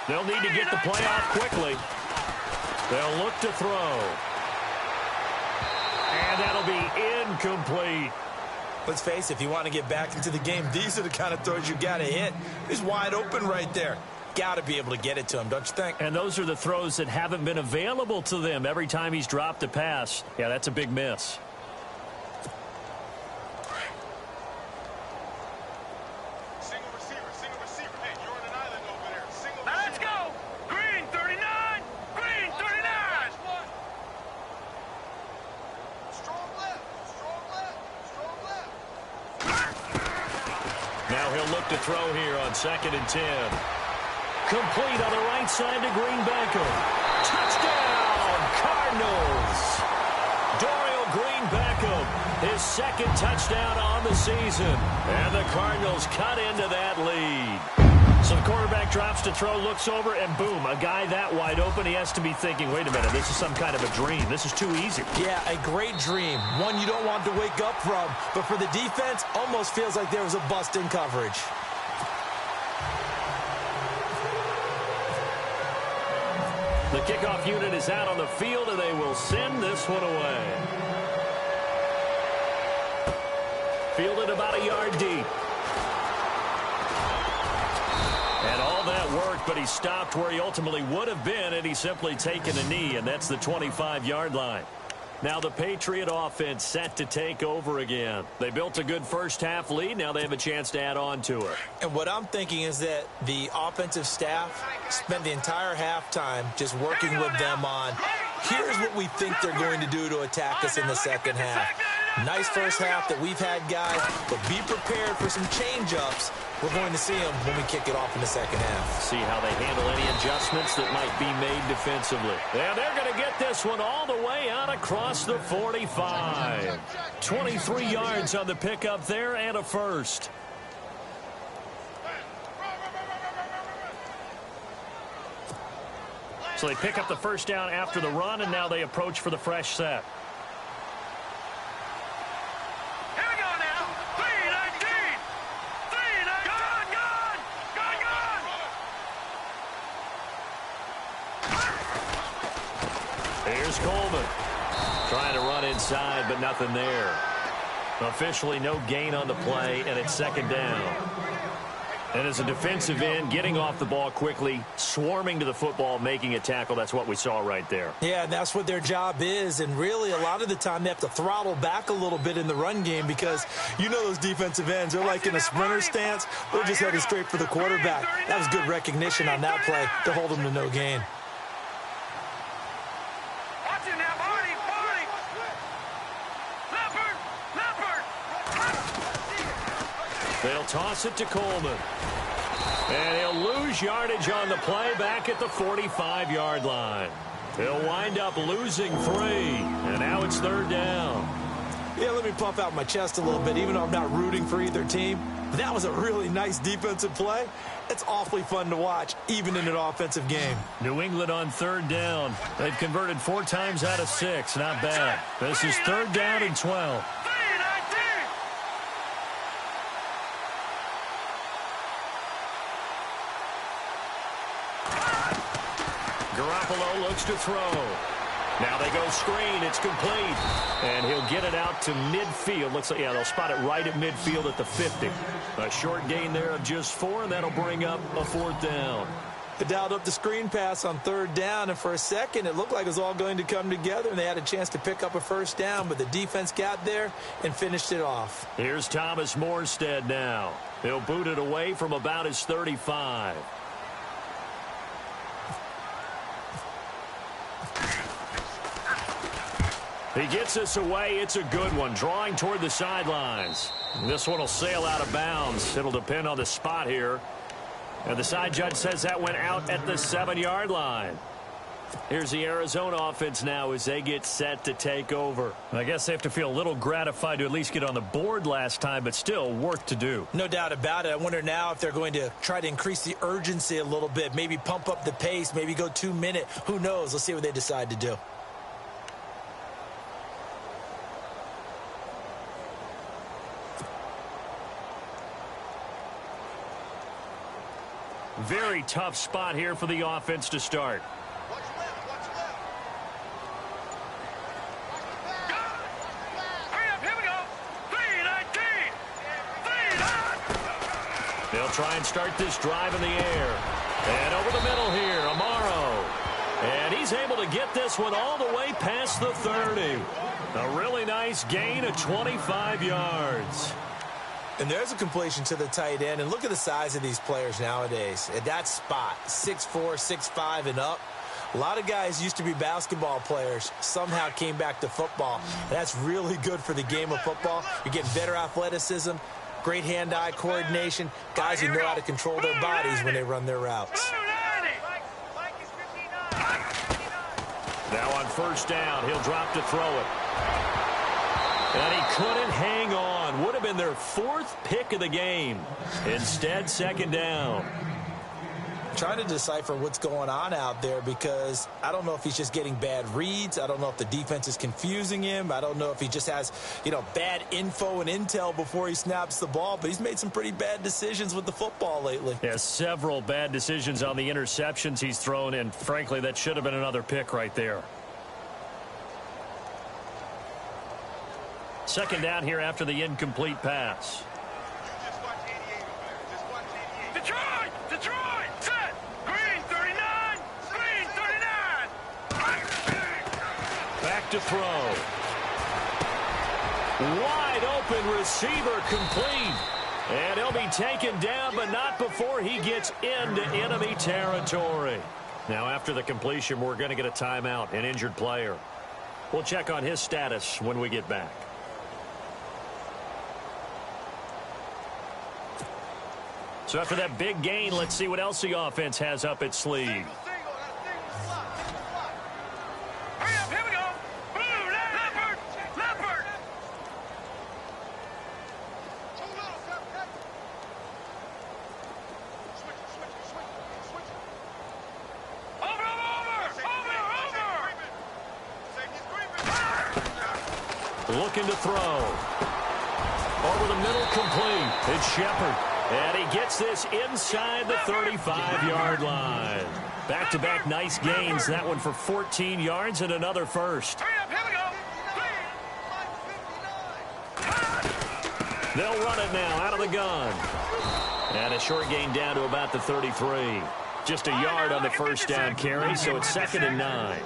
They'll need to get the play off quickly. They'll look to throw. And that'll be incomplete. Let's face it, if you want to get back into the game, these are the kind of throws you got to hit. He's wide open right there. Got to be able to get it to him, don't you think? And those are the throws that haven't been available to them every time he's dropped a pass. Yeah, that's a big miss. To throw here on 2nd and 10. Complete on the right side to Green Beckham. Touchdown, Cardinals. Dorial Green Beckham, his 2nd touchdown on the season. And the Cardinals cut into that lead. So the quarterback drops to throw, looks over, and boom, a guy that wide open, he has to be thinking, wait a minute, this is some kind of a dream. This is too easy. Yeah, a great dream. One you don't want to wake up from. But for the defense, almost feels like there was a bust in coverage. The kickoff unit is out on the field, and they will send this one away. Fielded about a yard deep. And all that worked, but he stopped where he ultimately would have been had he simply taken a knee, and that's the 25-yard line. Now the Patriot offense set to take over again. They built a good first-half lead. Now they have a chance to add on to it. And what I'm thinking is that the offensive staff spent the entire halftime just working with them on, here's what we think they're going to do to attack us in the second half. Nice first half that we've had, guys, but be prepared for some change-ups. We're going to see them when we kick it off in the second half. See how they handle any adjustments that might be made defensively. Yeah, they're going to get this one all the way out across the 45. 23 yards on the pickup there and a first. So they pick up the first down after the run, and now they approach for the fresh set. Here's Coleman. Trying to run inside, but nothing there. Officially no gain on the play, and it's second down. And as a defensive end, getting off the ball quickly, swarming to the football, making a tackle, that's what we saw right there. Yeah, and that's what their job is, and really a lot of the time they have to throttle back a little bit in the run game because you know those defensive ends, they're like in a sprinter stance. They're just headed straight for the quarterback. That was good recognition on that play to hold them to no gain. They'll toss it to Coleman. And he'll lose yardage on the play back at the 45-yard line. They'll wind up losing 3. And now it's third down. Yeah, let me puff out my chest a little bit, even though I'm not rooting for either team. That was a really nice defensive play. It's awfully fun to watch, even in an offensive game. New England on third down. They've converted 4 times out of 6. Not bad. This is third down and 12. Garoppolo looks to throw. Now they go screen. It's complete. And he'll get it out to midfield. Looks like, yeah, they'll spot it right at midfield at the 50. A short gain there of just 4, and that'll bring up a 4th down. They dialed up the screen pass on third down, and for a second it looked like it was all going to come together, and they had a chance to pick up a first down, but the defense got there and finished it off. Here's Thomas Morstead now. He'll boot it away from about his 35. He gets this away. It's a good one, drawing toward the sidelines. This one will sail out of bounds. It'll depend on the spot here. And the side judge says that went out at the 7-yard line. Here's the Arizona offense now as they get set to take over. I guess they have to feel a little gratified to at least get on the board last time, but still work to do. No doubt about it. I wonder now if they're going to try to increase the urgency a little bit, maybe pump up the pace, maybe go 2-minute. Who knows? Let's see what they decide to do. Very tough spot here for the offense to start. They'll try and start this drive in the air. And over the middle here, Amaro. And he's able to get this one all the way past the 30. A really nice gain of 25 yards. And there's a completion to the tight end. And look at the size of these players nowadays. At that spot, 6'4", 6'5", and up. A lot of guys used to be basketball players, somehow came back to football. And that's really good for the game of football. You're getting better athleticism, great hand-eye coordination, guys who know how to control their bodies when they run their routes. Now on first down, he'll drop to throw it. And he couldn't hang on. Would have been their 4th pick of the game. Instead, second down. Trying to decipher what's going on out there because I don't know if he's just getting bad reads. I don't know if the defense is confusing him. I don't know if he just has, bad info and intel before he snaps the ball. But he's made some pretty bad decisions with the football lately. Yeah, several bad decisions on the interceptions he's thrown, and frankly, that should have been another pick right there. Second down here after the incomplete pass. Detroit! Detroit! Set! Green 39! Green 39! Back to throw. Wide open receiver complete. And he'll be taken down, but not before he gets into enemy territory. Now after the completion, we're going to get a timeout, an injured player. We'll check on his status when we get back. So after that big gain, let's see what else the offense has up its sleeve. Hurry up, here we go. Blue, Leopard, Leopard. Over. Looking to throw. Over the middle, complete. It's Shepard. And he gets this inside the 35-yard line. Back-to-back nice gains. That one for 14 yards and another first. Hurry up, here we go. They'll run it now out of the gun. And a short gain down to about the 33. Just a yard on the first down carry, so it's 2nd and 9.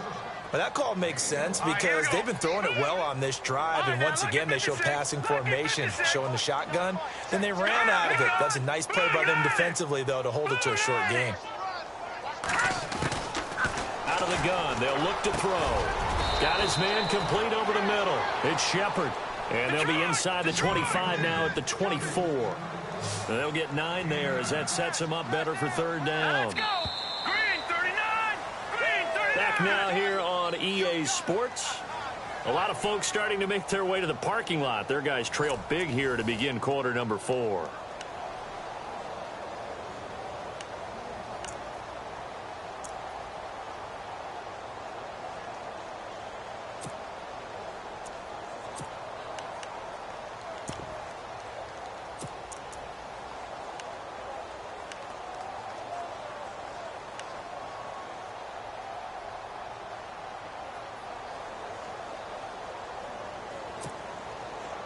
Well, that call makes sense because they've been throwing it well on this drive, and once again they show passing formation, showing the shotgun. Then they ran out of it. That's a nice play by them defensively, though, to hold it to a short gain. Out of the gun, they'll look to throw. Got his man complete over the middle. It's Shepard, and they'll be inside the 25 now at the 24. They'll get 9 there as that sets them up better for third down. Let's go. Green 39. Green 39. Back now here on EA Sports. A lot of folks starting to make their way to the parking lot. Their guys trail big here to begin quarter number 4.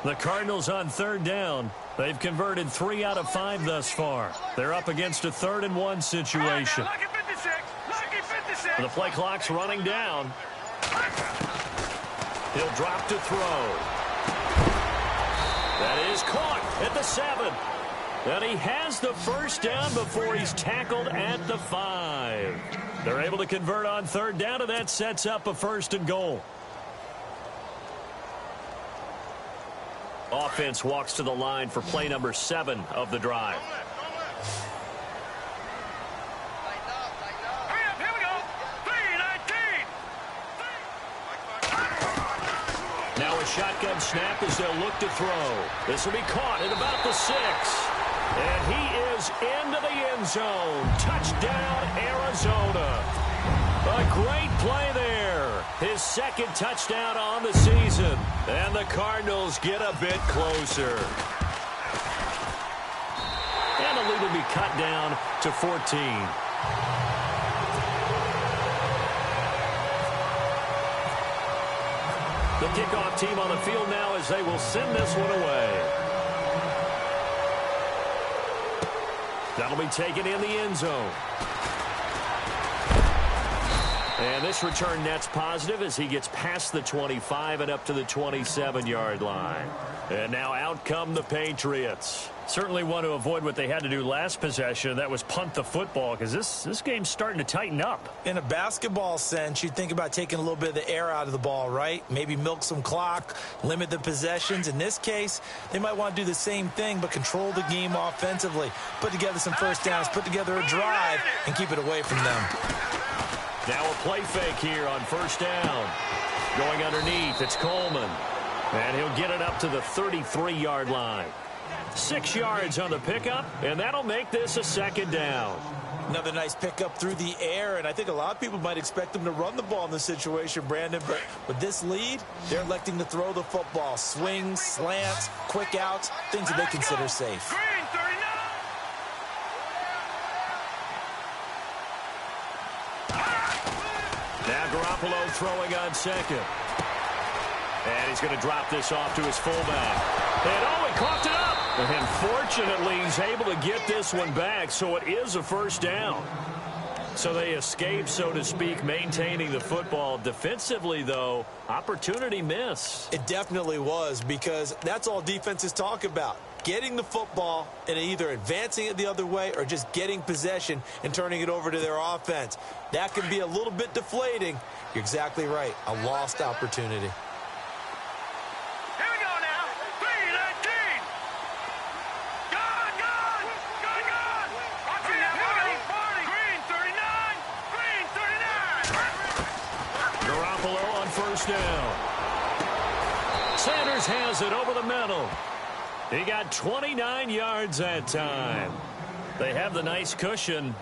The Cardinals on third down. They've converted 3 out of 5 thus far. They're up against a 3rd and 1 situation. Lucky 56. Lucky 56. The play clock's running down. He'll drop to throw. That is caught at the 7. And he has the first down before he's tackled at the 5. They're able to convert on third down, and that sets up a 1st and goal. Offense walks to the line for play number 7 of the drive. Here we go. 3-19. Now a shotgun snap as they'll look to throw. This will be caught at about the 6. And he is into the end zone. Touchdown, Arizona. A great play there. His second touchdown on the season. And the Cardinals get a bit closer. And the lead will be cut down to 14. The kickoff team on the field now as they will send this one away. That'll be taken in the end zone. And this return net's positive as he gets past the 25 and up to the 27-yard line. And now out come the Patriots. Certainly want to avoid what they had to do last possession. That was punt the football, because this game's starting to tighten up. In a basketball sense, you think about taking a little bit of the air out of the ball, right? Maybe milk some clock, limit the possessions. In this case, they might want to do the same thing, but control the game offensively. Put together some first downs, put together a drive, and keep it away from them. Now a play fake here on first down. Going underneath, it's Coleman. And he'll get it up to the 33-yard line. 6 yards on the pickup, and that'll make this a second down. Another nice pickup through the air, and I think a lot of people might expect them to run the ball in this situation, Brandon, but with this lead, they're electing to throw the football. Swings, slants, quick outs, things that they consider safe. Green 39. Now Garoppolo throwing on second. And he's going to drop this off to his fullback. And he coughed it up. And fortunately, he's able to get this one back, so it is a first down. So they escape, so to speak, maintaining the football. Defensively, though, opportunity missed. It definitely was, because that's all defenses talk about. Getting the football and either advancing it the other way or just getting possession and turning it over to their offense. That can be a little bit deflating. You're exactly right. A lost opportunity. Down. Sanders has it over the middle. He got 29 yards that time. They have the nice cushion.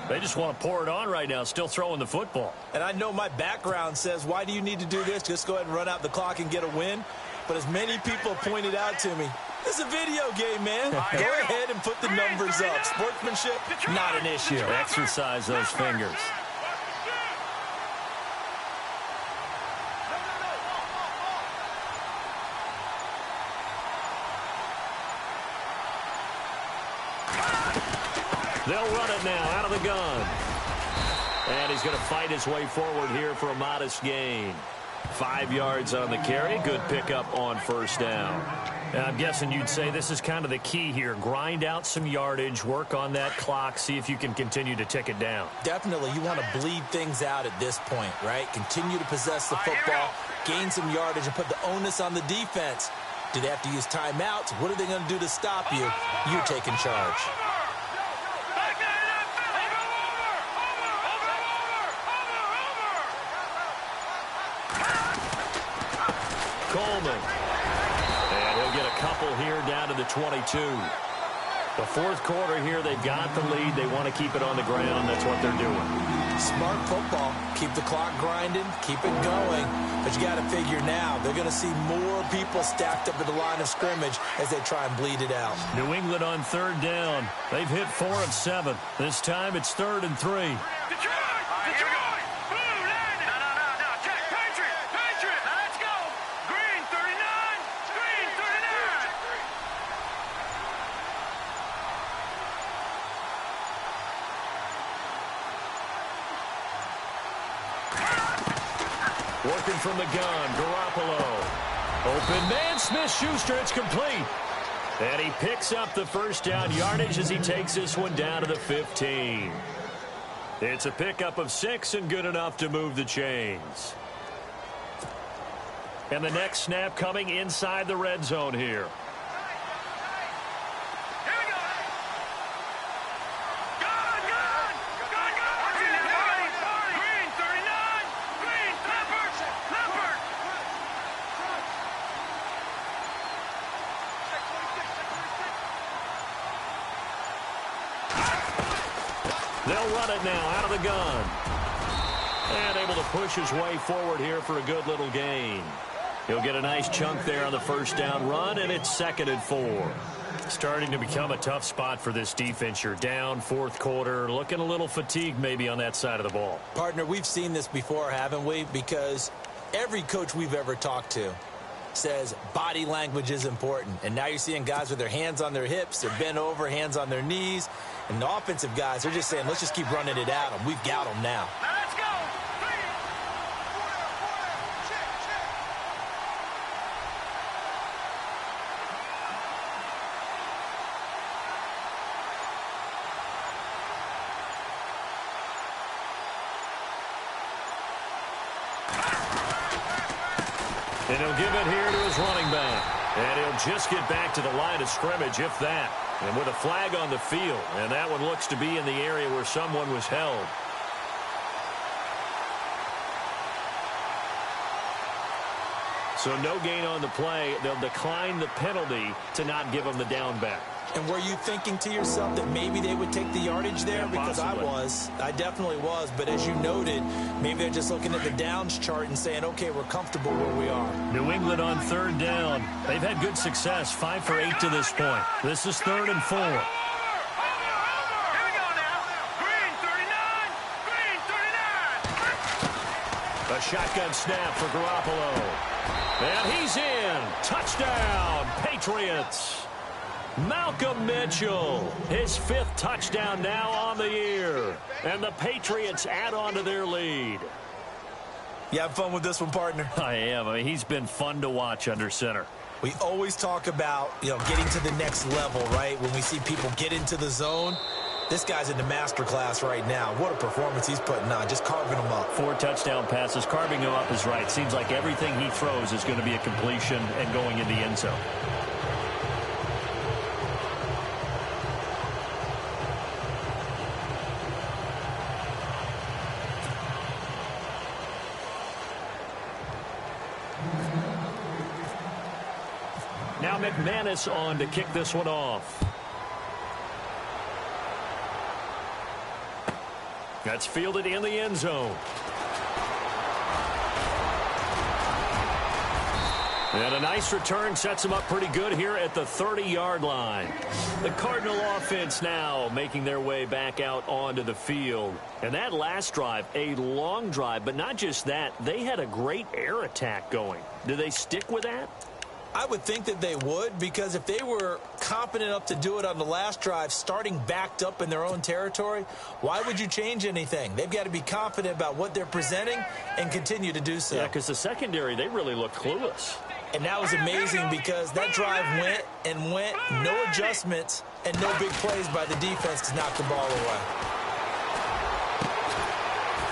They just want to pour it on right now, still throwing the football. And I know my background says, why do you need to do this? Just go ahead and run out the clock and get a win. But as many people pointed out to me, this is a video game, man. Go ahead and put the numbers up. Sportsmanship, not an issue. Exercise those fingers. They'll run it now out of the gun. And he's going to fight his way forward here for a modest gain. 5 yards on the carry. Good pickup on first down. And I'm guessing you'd say this is kind of the key here. Grind out some yardage, work on that clock, see if you can continue to tick it down. Definitely. You want to bleed things out at this point, right? Continue to possess the football, gain some yardage, and put the onus on the defense. Do they have to use timeouts? What are they going to do to stop you? You're taking charge. Coleman. And he'll get a couple here down to the 22. The fourth quarter here, they've got the lead. They want to keep it on the ground. That's what they're doing. Smart football. Keep the clock grinding. Keep it going. But you got to figure now, they're going to see more people stacked up at the line of scrimmage as they try and bleed it out. New England on third down. They've hit 4 of 7. This time it's 3rd and 3. Working from the gun, Garoppolo. Open man, Smith-Schuster, it's complete. And he picks up the first down yardage as he takes this one down to the 15. It's a pickup of 6 and good enough to move the chains. And the next snap coming inside the red zone here. They'll run it now out of the gun. And able to push his way forward here for a good little gain. He'll get a nice chunk there on the first down run, and it's 2nd and 4. Starting to become a tough spot for this defense. You're down, fourth quarter, looking a little fatigued maybe on that side of the ball. Partner, we've seen this before, haven't we? Because every coach we've ever talked to says body language is important. And now you're seeing guys with their hands on their hips, they're bent over, hands on their knees. And the offensive guys, they're just saying, let's just keep running it at them. We've got them now. Let's go. And he'll give it here to his running back. And he'll just get back to the line of scrimmage, if that. And with a flag on the field. And that one looks to be in the area where someone was held. So no gain on the play. They'll decline the penalty to not give him the down back. And were you thinking to yourself that maybe they would take the yardage there? Yeah, because possibly. I definitely was. But as you noted, maybe they're just looking at the downs chart and saying, okay, we're comfortable where we are. New England on 3rd down. They've had good success, 5 for 8 to this point. This is 3rd and 4. Here we go now. Green 39. Green 39. A shotgun snap for Garoppolo. And he's in. Touchdown, Patriots. Malcolm Mitchell, his 5th touchdown now on the year. And the Patriots add on to their lead. You have fun with this one, partner? I am. I mean, he's been fun to watch under center. We always talk about, getting to the next level, right? When we see people get into the zone. This guy's in the master class right now. What a performance he's putting on, just carving them up. 4 touchdown passes. Carving them up is right. Seems like everything he throws is going to be a completion and going in the end zone. Now McManus on to kick this one off. That's fielded in the end zone. And a nice return sets him up pretty good here at the 30-yard line. The Cardinal offense now making their way back out onto the field. And that last drive, a long drive, but not just that. They had a great air attack going. Do they stick with that? I would think that they would, because if they were confident enough to do it on the last drive, starting backed up in their own territory, why would you change anything? They've got to be confident about what they're presenting and continue to do so. Yeah, because the secondary, they really looked clueless. And that was amazing because that drive went and went, no adjustments, and no big plays by the defense to knock the ball away.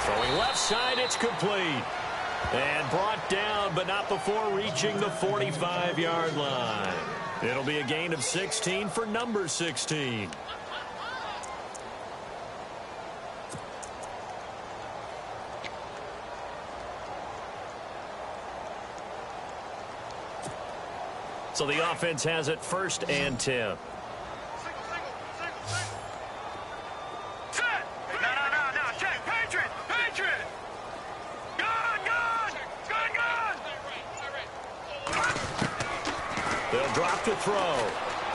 Throwing left side, it's complete. And brought down, but not before reaching the 45-yard line. It'll be a gain of 16 for number 16. So the offense has it 1st and 10. They'll drop to throw.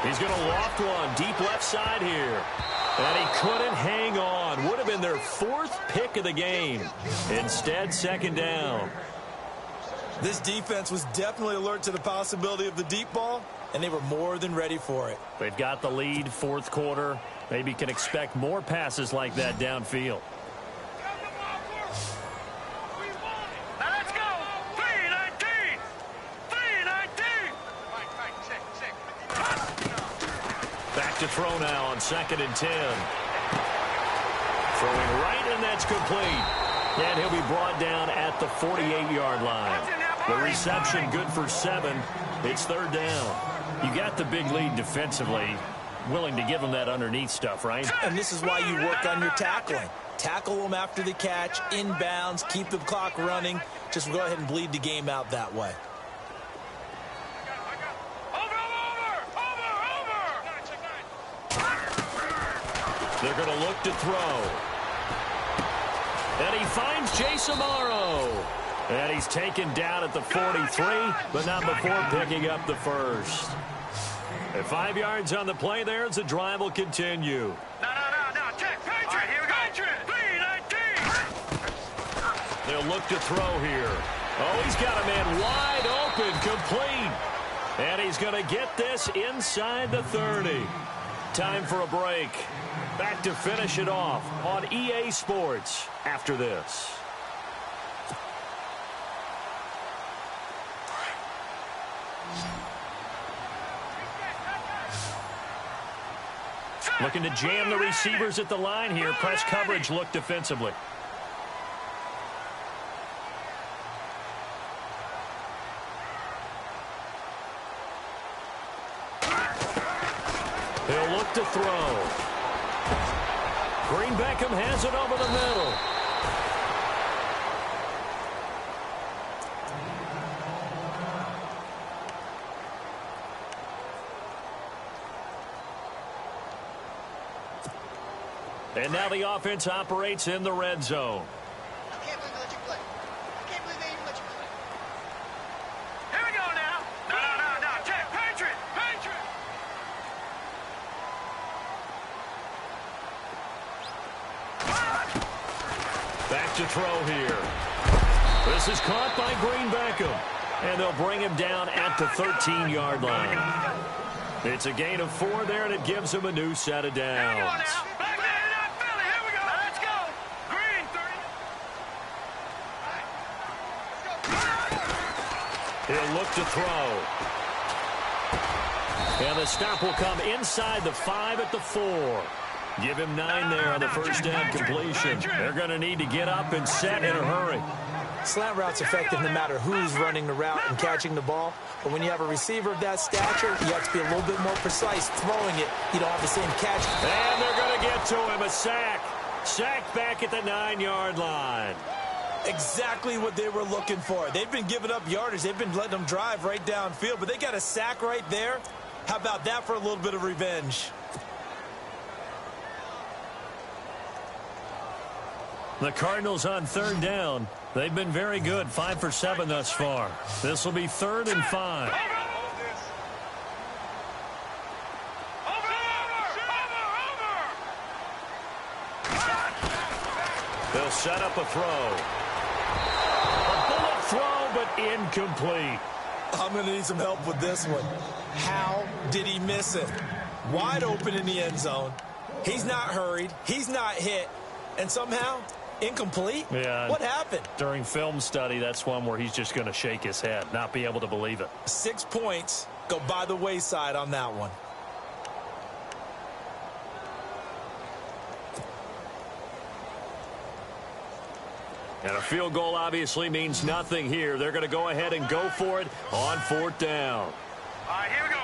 He's going to loft one deep left side here. And he couldn't hang on. Would have been their 4th pick of the game. Instead, 2nd down. This defense was definitely alert to the possibility of the deep ball, and they were more than ready for it. They've got the lead, 4th quarter. Maybe can expect more passes like that downfield. Back to throw now on 2nd and 10. Throwing right, and that's complete. And he'll be brought down at the 48-yard line. The reception good for 7. It's third down. You got the big lead defensively. Willing to give them that underneath stuff, right? And this is why you work on your tackling. Tackle them after the catch, inbounds, keep the clock running. Just go ahead and bleed the game out that way. They're going to look to throw. And he finds Jason Morrow. And he's taken down at the 43, but not before picking up the first. At 5 yards on the play there as the drive will continue. No. Check. Patriot. Right, here we go. Patriot. B-19. They'll look to throw here. Oh, he's got a man wide open, complete. And he's going to get this inside the 30. Time for a break. Back to finish it off on EA Sports after this. Looking to jam the receivers at the line here. Press coverage look defensively. He'll look to throw. Green Beckham has it over the middle. And now the offense operates in the red zone. I can't believe they let you play. I can't believe they even let you play. Here we go now. No. Check. Patriot. Back to throw here. This is caught by Green Beckham. And they'll bring him down at the 13-yard line. It's a gain of 4 there, and it gives him a new set of downs. He'll look to throw. And the stop will come inside the 5 at the 4. Give him 9 there on the first down completion. They're going to need to get up and set in a hurry. Slant route's effective no matter who's running the route and catching the ball. But when you have a receiver of that stature, you have to be a little bit more precise throwing it. You don't have the same catch. And they're going to get to him. A sack. Sack back at the 9-yard line. Exactly what they were looking for. They've been giving up yardage. They've been letting them drive right downfield, but they got a sack right there. How about that for a little bit of revenge? The Cardinals on third down. They've been very good, 5 for 7 thus far. This will be 3rd and 5. They'll set up a throw. A bullet throw, but incomplete. I'm going to need some help with this one. How did he miss it? Wide open in the end zone. He's not hurried. He's not hit. And somehow, incomplete? Yeah. What happened? During film study, that's one where he's just going to shake his head, not be able to believe it. 6 points go by the wayside on that one. And a field goal obviously means nothing here. They're going to go ahead and go for it on 4th down. All right, here we go.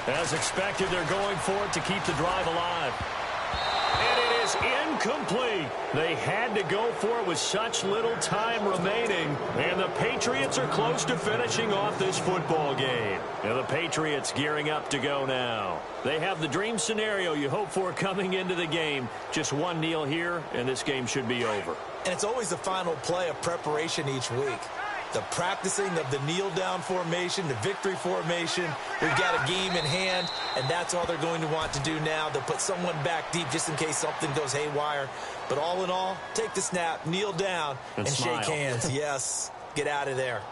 3-19. As expected, they're going for it to keep the drive alive. And it is incomplete. They had to go for it with such little time remaining. And the Patriots are close to finishing off this football game. And the Patriots gearing up to go now. They have the dream scenario you hope for coming into the game. Just one kneel here, and this game should be over. And it's always the final play of preparation each week. The practicing of the kneel-down formation, the victory formation. We've got a game in hand, and that's all they're going to want to do now. They'll put someone back deep just in case something goes haywire. But all in all, take the snap, kneel down, and shake hands. Yes, get out of there.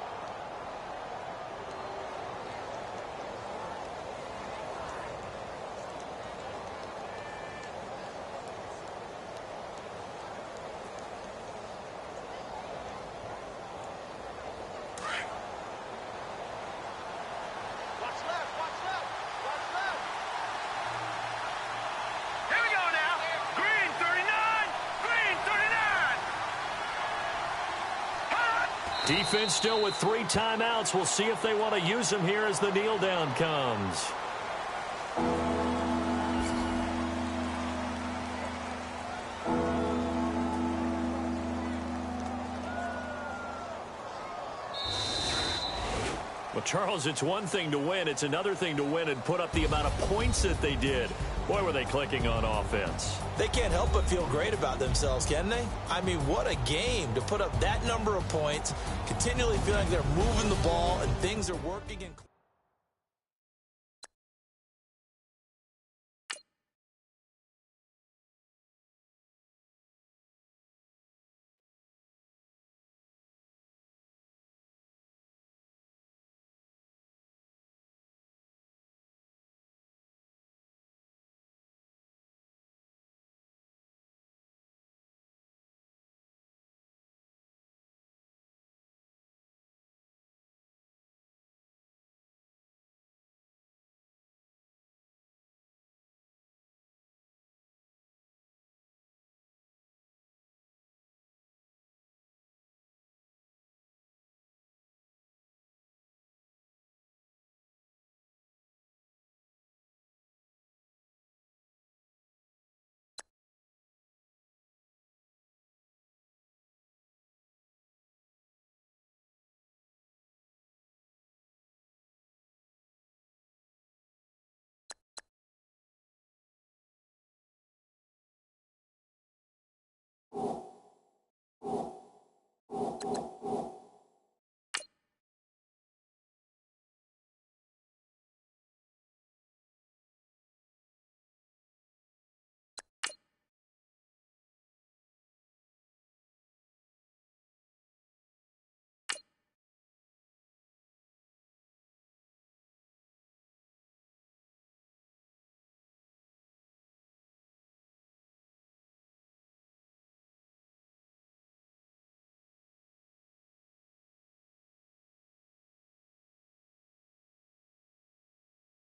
Here we go now. Green 39. Green Defense still with 3 timeouts. We'll see if they want to use them here as the kneel down comes. Well, Charles, it's one thing to win. It's another thing to win and put up the amount of points that they did. Boy, were they clicking on offense. They can't help but feel great about themselves, can they? I mean, what a game to put up that number of points, continually feeling like they're moving the ball and things are working.